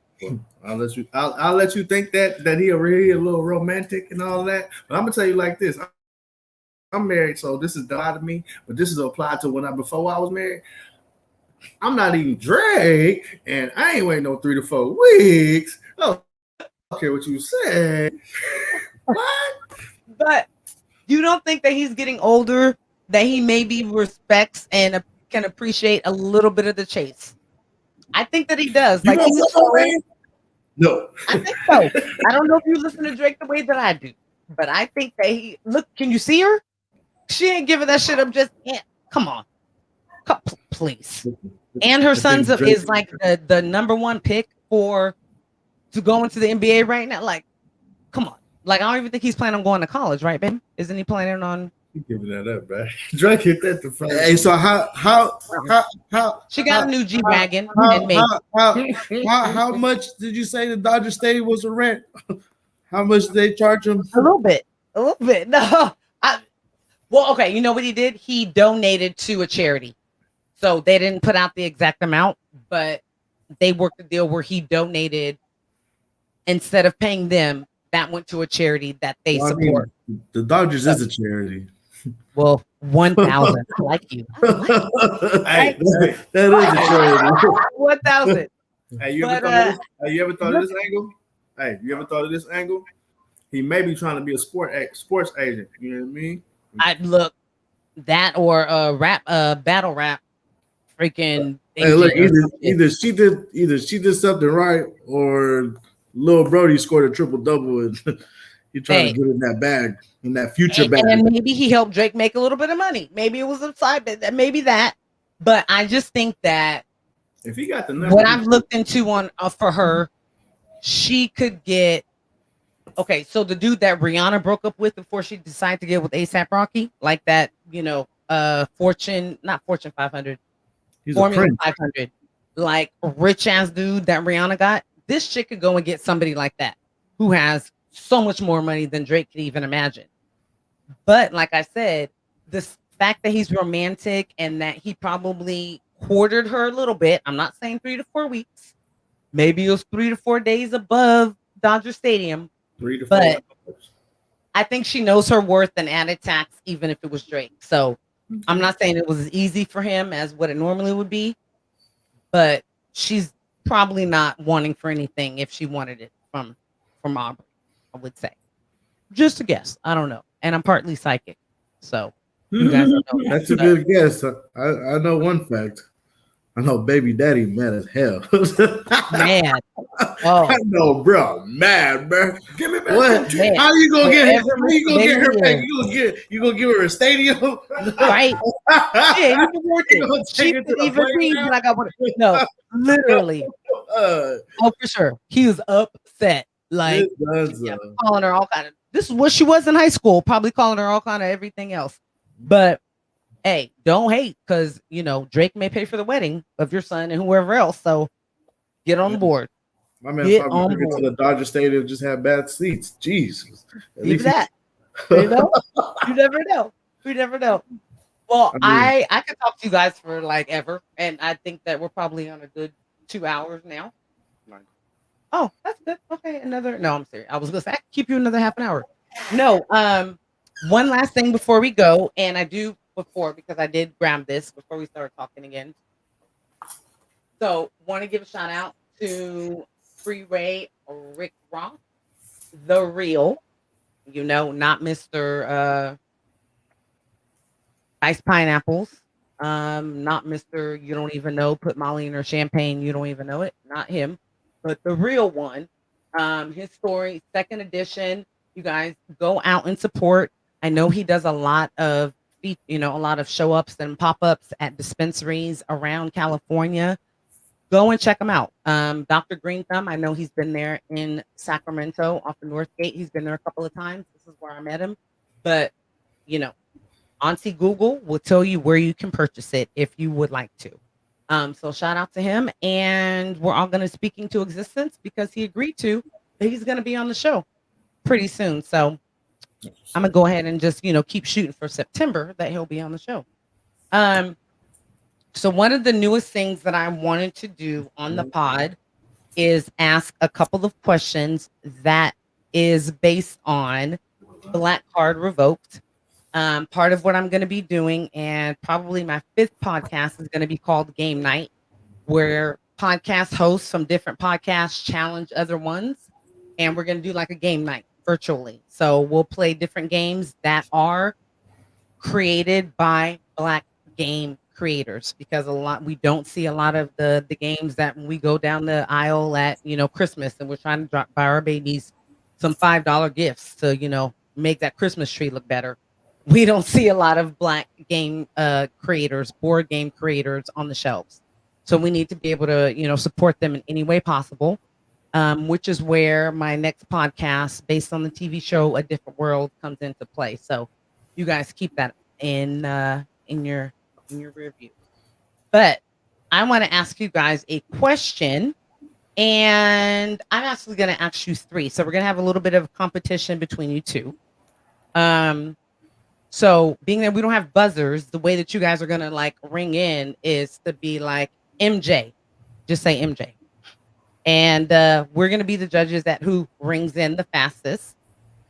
I'll let you think that he really a little romantic and all that. But I'm gonna tell you like this. I'm married, so this is out of me, but this is applied to before I was married. I'm not eating Drake, and I ain't waiting no 3 to 4 weeks. Oh, I don't care what you say. What? But you don't think that he's getting older, that he maybe respects and can appreciate a little bit of the chase? I think that he does. You like no. I think so. I don't know if you listen to Drake the way that I do, but I think that look, can you see her? She ain't giving that shit up just yet. Come on. Please. And her son's is like the number one pick to go into the NBA right now. Like, come on. Like, I don't even think he's planning on going to college, right, babe? Isn't he planning on? You giving that up, bro? Drake hit that the front. Hey, so how she got a new G-Wagon. How much did you say the Dodger Stadium was a rent? How much did they charge him? A little bit. No. Well, okay. You know what he did? He donated to a charity. So they didn't put out the exact amount, but they worked a deal where he donated, instead of paying them, that went to a charity that they support. The Dodgers is a charity. Well, 1,000. I like you. Hey, that is a charity. 1,000. Hey, you ever thought of this angle? Hey, you ever thought of this angle? He may be trying to be a sports agent. You know what I mean? I look that or battle rap. Freaking. Hey, look, either she did something right, or Lil Brody scored a triple double, and he trying to get in that bag, in that future bag. And maybe he helped Drake make a little bit of money. Maybe it was a side bet. Maybe that. But I just think that if he got the number, what I've looked into on for her, she could get. Okay, so the dude that Rihanna broke up with before she decided to get with A$AP Rocky, like that, not Fortune 500, He's Formula 500, like rich ass dude that Rihanna got. This chick could go and get somebody like that who has so much more money than Drake could even imagine. But like I said, the fact that he's romantic and that he probably courted her a little bit. I'm not saying 3 to 4 weeks. Maybe it was 3 to 4 days above Dodger Stadium. 3 to 4 but I think she knows her worth and added tax, even if it was Drake. So I'm not saying it was as easy for him as what it normally would be, but she's probably not wanting for anything if she wanted it from Aubrey, I would say. Just a guess. I don't know. And I'm partly psychic. So you guys know that's a good guess. I know one fact. I know baby daddy mad as hell. Man. Oh. I know, bro. Mad, bro. Give me back. What? How you gonna get her? How you gonna get her back? You gonna give her a stadium? Right. Yeah, you can work it. She didn't even read like I want to. No, literally. Oh, for sure. He was upset. Like calling her all kind of. This is what she was in high school. Probably calling her all kind of everything else. But hey, don't hate, because Drake may pay for the wedding of your son and whoever else. So get on board. My man probably took it to the Dodger Stadium, just had bad seats. Jesus. Leave that. You know? You never know. We never know. Well, I could talk to you guys for like ever, and I think that we're probably on a good 2 hours now. Oh, that's good. Okay, no, I'm serious. I was gonna say I could keep you another half an hour. No, one last thing before we go, and I do before because I did grab this before we start talking again. So want to give a shout out to Freeway Rick Ross, the real, not Mr. Ice Pineapples. Not Mr. You don't even know, put Molly in her champagne, you don't even know it. Not him, but the real one. His story, second edition. You guys go out and support. I know he does a lot of show ups and pop ups at dispensaries around California. Go and check him out. Dr. Green Thumb, I know he's been there in Sacramento off the North Gate. He's been there a couple of times. This is where I met him. But, Auntie Google will tell you where you can purchase it if you would like to. So shout out to him. And we're all going to speak into existence because he agreed to that he's going to be on the show pretty soon. So I'm going to go ahead and just, keep shooting for September that he'll be on the show. So one of the newest things that I wanted to do on the pod is ask a couple of questions that is based on Black Card Revoked. Part of what I'm going to be doing, and probably my 5th podcast, is going to be called Game Night, where podcast hosts from different podcasts challenge other ones, and we're going to do like a game night virtually. So we'll play different games that are created by Black game creators, because we don't see a lot of the games that when we go down the aisle at Christmas and we're trying to buy our babies some $5 gifts to make that Christmas tree look better. We don't see a lot of Black game creators, board game creators on the shelves. So we need to be able to support them in any way possible, which is where my next podcast based on the TV show A Different World comes into play. So you guys keep that in your review. But I want to ask you guys a question, and I'm actually going to ask you 3. So we're going to have a little bit of competition between you 2. So being that we don't have buzzers, the way that you guys are going to like ring in is to be like MJ, just say MJ. And we're going to be the judges at who rings in the fastest.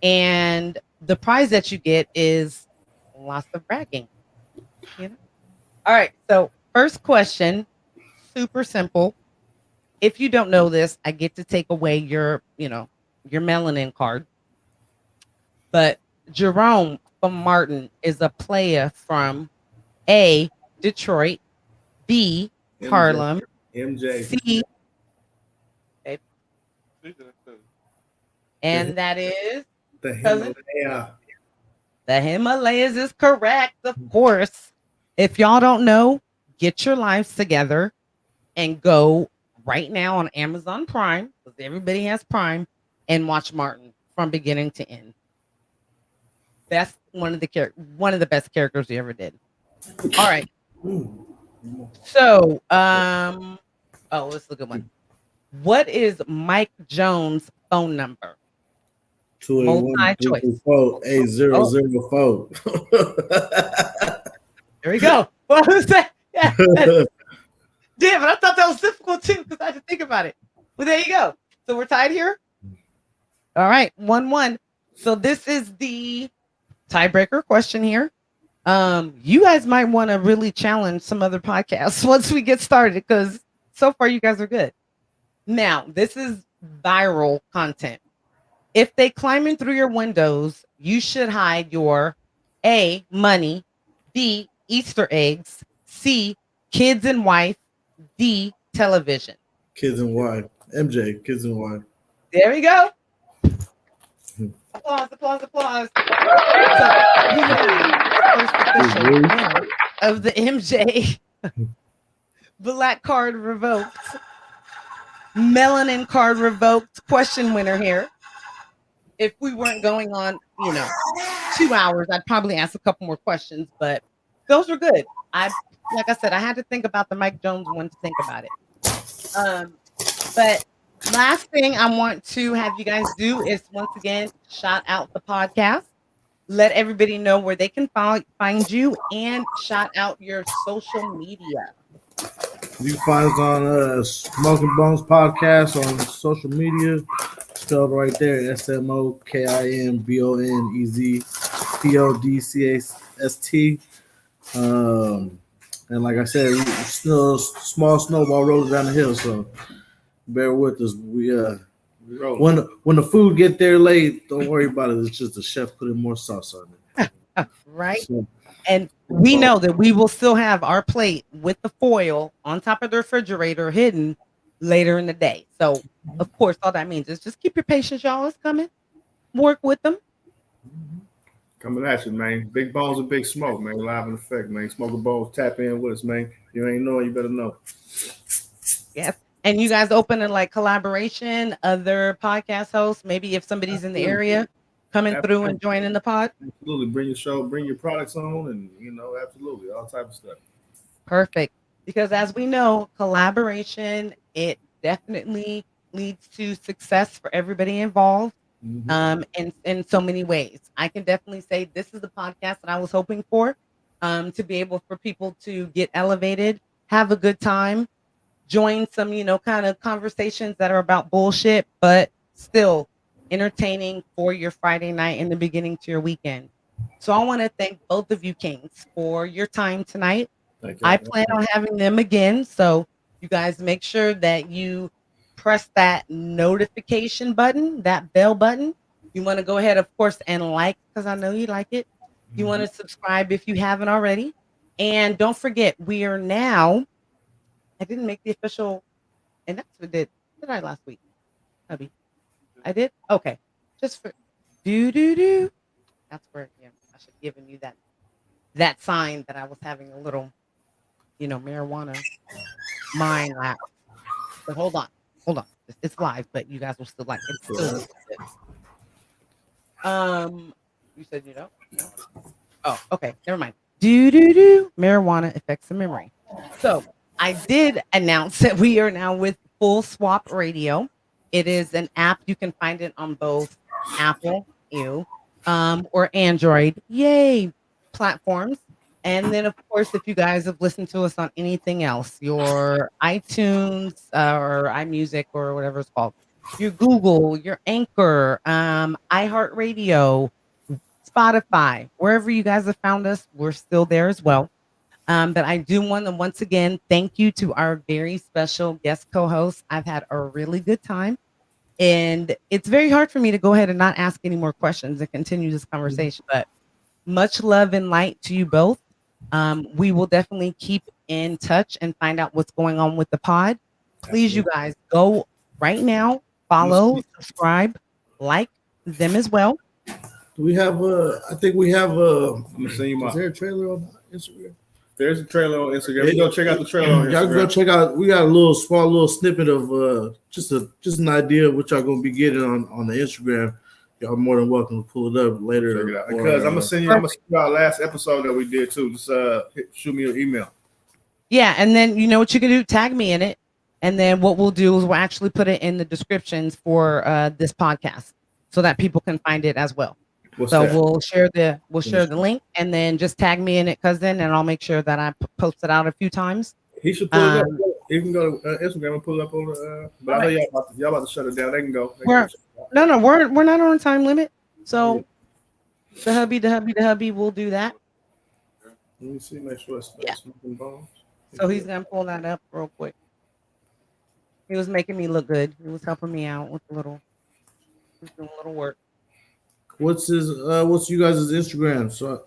And the prize that you get is lots of bragging. All right. So first question, super simple. If you don't know this, I get to take away your melanin card. But Jerome from Martin is a player from A, Detroit, B, Harlem, MJ. C, and that is the Himalaya. The Himalayas is correct, of course. If y'all don't know, get your lives together and go right now on Amazon Prime, because everybody has Prime, and watch Martin from beginning to end. That's one of the best characters he ever did. All right. So, this is a good one. What is Mike Jones' phone number? 281-804. There we go. What was that? Yeah. Damn, I thought that was difficult too because I had to think about it. Well, there you go. So we're tied here. All right, 1-1. So this is the tiebreaker question here. You guys might want to really challenge some other podcasts once we get started, because so far you guys are good. Now, this is viral content. If they climb in through your windows, you should hide your A, money, B, Easter eggs, C, kids and wife, D, television. Kids and wife. MJ, kids and wife. There we go. Applause. So, we have first official winner of the MJ Black Card Revoked, Melanin Card Revoked question winner here. If we weren't going on, 2 hours, I'd probably ask a couple more questions, but those were good. Like I said, I had to think about the Mike Jones one to think about it. But Last thing I want to have you guys do is once again shout out the podcast. Let everybody know where they can find you and shout out your social media. You can find us on Smokin Bonez Podcast on social media. Spelled right there, SMOKINBONEZPODCAST. And like I said, still small snowball rolling down the hill, so bear with us. We when the food get there late, don't worry about it. It's just the chef putting more sauce on it. Right. So, and we know that we will still have our plate with the foil on top of the refrigerator hidden later in the day. So, of course, all that means is just keep your patience, y'all. It's coming. Work with them. Coming at you, man. Big Bonez and Big Smoke, man. Live in effect, man. Smokin Bonez, tap in with us, man. You ain't know, you better know. Yes. And you guys open a like collaboration, other podcast hosts, maybe if somebody's in the area coming through and joining the pod. Absolutely. Bring your show, bring your products on, and absolutely all type of stuff. Perfect. Because as we know, collaboration, it definitely leads to success for everybody involved. In so many ways. I can definitely say this is the podcast that I was hoping for, to be able for people to get elevated, have a good time, join some, kind of conversations that are about bullshit, but still entertaining for your Friday night and the beginning to your weekend. So I want to thank both of you kings for your time tonight. I plan on having them again. So you guys make sure that you press that notification button, that bell button. You want to go ahead, of course, and like, because I know you like it. You want to subscribe if you haven't already. And don't forget, we are now, I didn't make the official announcement. Did I last week? Hubby. I did? Okay. Just for do. That's where, I should have given you that sign that I was having a little, marijuana mind lapse. But hold on. It's live, but you guys will still like it. Still you said you don't? No? Oh, okay. Never mind. Marijuana affects the memory. So I did announce that we are now with Full Swap Radio. It is an app. You can find it on both Apple, or Android, platforms. And then, of course, if you guys have listened to us on anything else, your iTunes or iMusic or whatever it's called, your Google, your Anchor, iHeartRadio, Spotify, wherever you guys have found us, we're still there as well. But I do want to once again thank you to our very special guest co-host. I've had a really good time. And it's very hard for me to go ahead and not ask any more questions and continue this conversation. But much love and light to you both. We will definitely keep in touch and find out what's going on with the pod. Please, you guys, go right now, follow, subscribe, like them as well. We have I think we have I'm gonna send you is there a trailer on Instagram? There's a trailer on Instagram. You go check out the trailer on Instagram. Y'all go check out. We got a small little snippet of just an idea of what y'all gonna be getting on the Instagram. Y'all more than welcome to pull it up later. Because I'm gonna send you our last episode that we did too. Just shoot me an email. Yeah, and then you know what you can do? Tag me in it, and then what we'll do is we'll actually put it in the descriptions for this podcast so that people can find it as well. We'll share the link, and then just tag me in it, cousin, and I'll make sure that I post it out a few times. He should pull it up. You can go to Instagram and pull it up on the. But I know y'all about to shut it down. They can go. No, we're not on a time limit. So the hubby will do that. Let me see, make sure it's Smokin Bonez. So he's gonna pull that up real quick. He was making me look good. He was helping me out with doing a little work. What's you guys' Instagram? So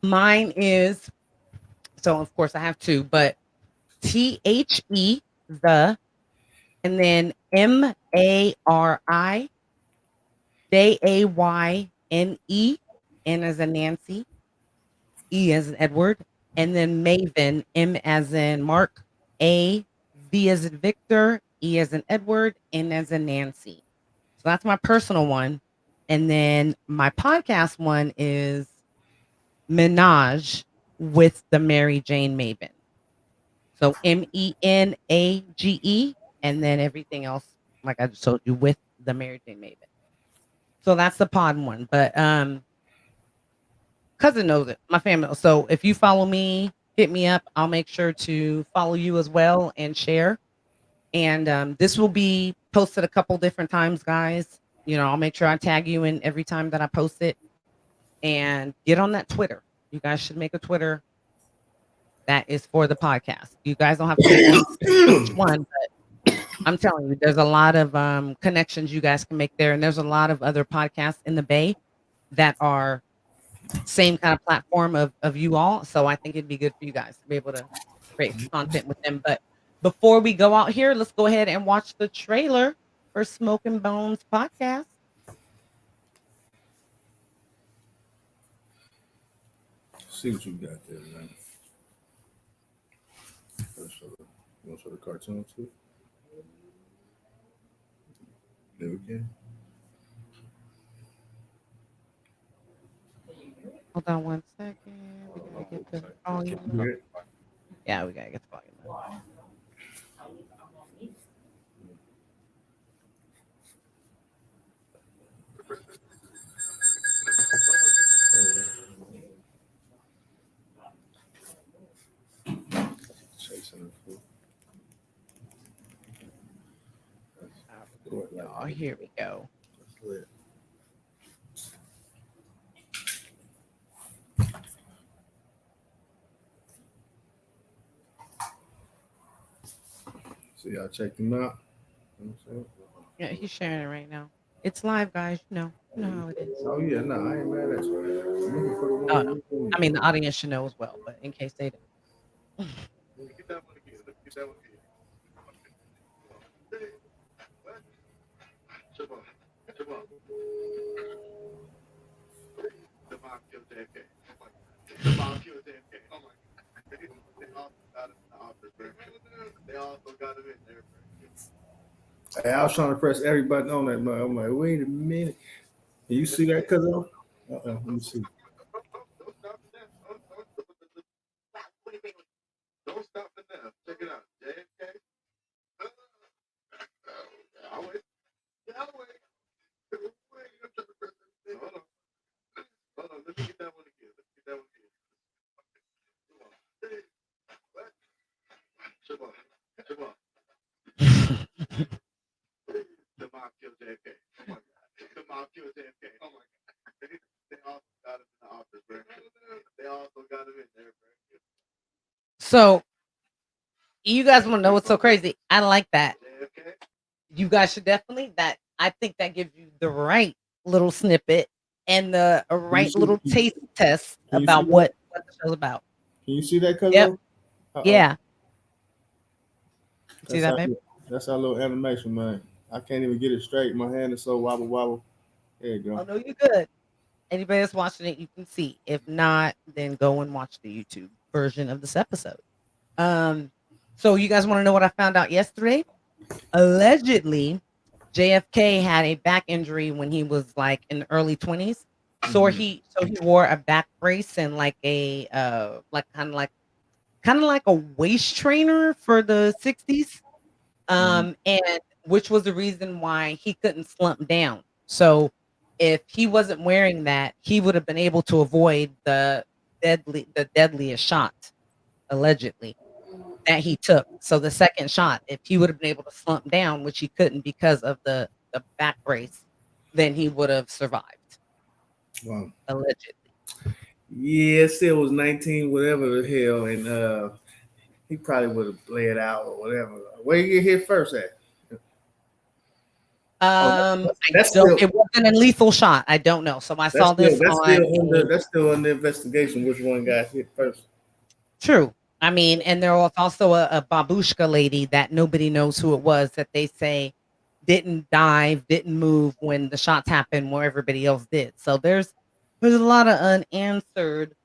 mine is, so of course I have two, but THE the and then MARIJAYNE, N as in Nancy, E as in Edward, and then Maven, M as in Mark, A, V as in Victor, E as in Edward, N as in Nancy. So that's my personal one. And then my podcast one is Menage with the Mary Jane Maven. So MENAGE and then everything else, like I just told you, with the Mary Jane Maven. So that's the pod one. But cousin knows it, my family. So if you follow me, hit me up. I'll make sure to follow you as well and share. And this will be posted a couple different times, guys. You know, I'll make sure I tag you in every time that I post it. And get on that Twitter. You guys should make a Twitter that is for the podcast. You guys don't have to make each one, but I'm telling you, there's a lot of connections you guys can make there. And there's a lot of other podcasts in the Bay that are same kind of platform of you all. So I think it'd be good for you guys to be able to create content with them. But before we go out here, let's go ahead and watch the trailer for Smokin Bonez Podcast. See what you got there, man. You want to show the cartoon too? There we go. Hold on 1 second. We gotta get the volume. Yeah, we gotta get the volume. Oh, here we go. So y'all check him out. Yeah, he's sharing it right now. It's live, guys. You know how it is. Oh yeah, no, I ain't mad at you. Oh, no. I mean, the audience should know as well, but in case they don't. Get that one again. Let's get that one again. Chapokingdom. The mom killed JFK. The mom killed JFK. Oh my God. They also got him in the office, bro. They also got him in there, bro. Hey, I was trying to press every button on that, man. I'm like, wait a minute. Can you see that, cuz? Let me see. Don't stop for that. Don't stop for that. Check it out. JFK. I'll wait. I'll wait. Hold on. Let me get that one again. Chapokingdom. The mom killed JFK. Oh my God. The mom killed JFK. Oh my God. They also got him in the office, bro. They also got him in there, bro. So, you guys want to know what's so crazy? I like that. JFK. You guys should definitely I think that gives you the right little snippet and the right little taste test about what the show's about. Can you see that, cuz? Yep. Yeah. See that, baby? That's our little animation, man. I can't even get it straight. My hand is so wobble. There you go. Oh, no, you're good. Anybody that's watching it, you can see. If not, then go and watch the YouTube version of this episode. So you guys want to know what I found out yesterday? Allegedly, JFK had a back injury when he was like in the early 20s. So he wore a back brace and like a kind of like a waist trainer for the 60s. And which was the reason why he couldn't slump down. So if he wasn't wearing that, he would have been able to avoid the deadliest shot, allegedly, that he took. So the second shot, if he would have been able to slump down, which he couldn't because of the back brace, then he would have survived. Wow. Allegedly. Yeah, still was 19, whatever the hell, and he probably would have bled out or whatever. Where you get hit first at? It wasn't a lethal shot. I don't know. So I saw this. That's still in the investigation. Which one got hit first? True. I mean, and there was also a babushka lady that nobody knows who it was that they say didn't dive, didn't move when the shots happened where everybody else did. So there's a lot of unanswered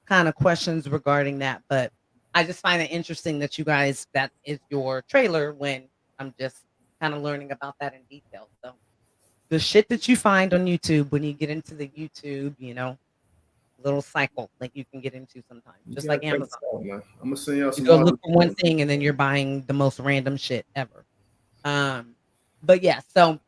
kind of questions regarding that. But I just find it interesting that you guys, that is your trailer when I'm just kind of learning about that in detail. So the shit that you find on YouTube when you get into the YouTube, little cycle like you can get into sometimes, just like Amazon. I'm gonna send y'all some. You go look for one thing and then you're buying the most random shit ever. But yeah, so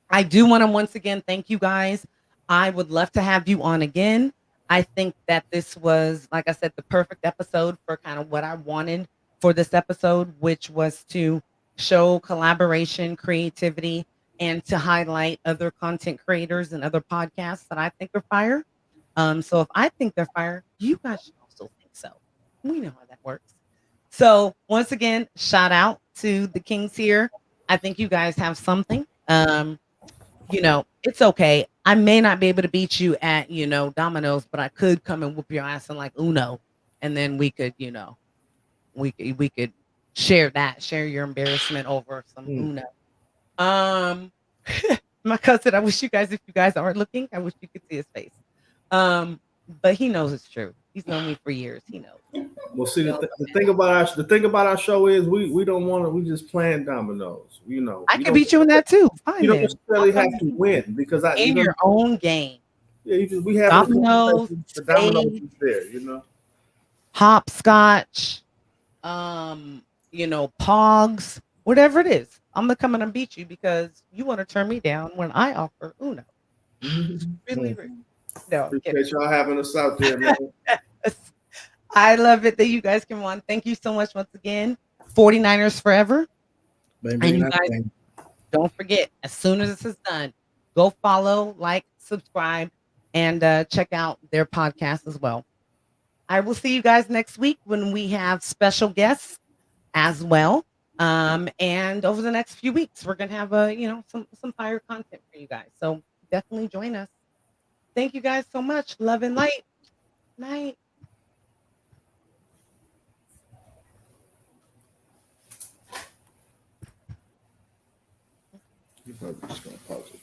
I do want to once again thank you guys. I would love to have you on again. I think that this was, like I said, the perfect episode for kind of what I wanted for this episode, which was to show collaboration, creativity, and to highlight other content creators and other podcasts that I think are fire. So if I think they're fire, you guys should also think so. We know how that works. So once again, shout out to the Kings here. I think you guys have something. It's okay. I may not be able to beat you at, dominoes, but I could come and whoop your ass in like Uno. And then we could, we could share your embarrassment over some Uno. My cousin, if you guys aren't looking, I wish you could see his face. But he knows it's true. He's known me for years. He knows. Well, see, the thing about our show is we don't want to. We just playing dominoes. I can beat you in that too. Fine, you don't necessarily have to win because in your own game. Yeah, we have dominoes. The dominoes is there. Hopscotch. Pogs. Whatever it is, I'm gonna come in and beat you because you want to turn me down when I offer Uno. Really rude. No, appreciate y'all having us out there, man. I love it that you guys came on. Thank you so much once again. 49ers forever. And you guys, don't forget, as soon as this is done, go follow, like, subscribe, and check out their podcast as well. I will see you guys next week when we have special guests as well. And over the next few weeks, we're gonna have some fire content for you guys. So definitely join us. Thank you guys so much. Love and light. Night. You're probably just gonna pause it.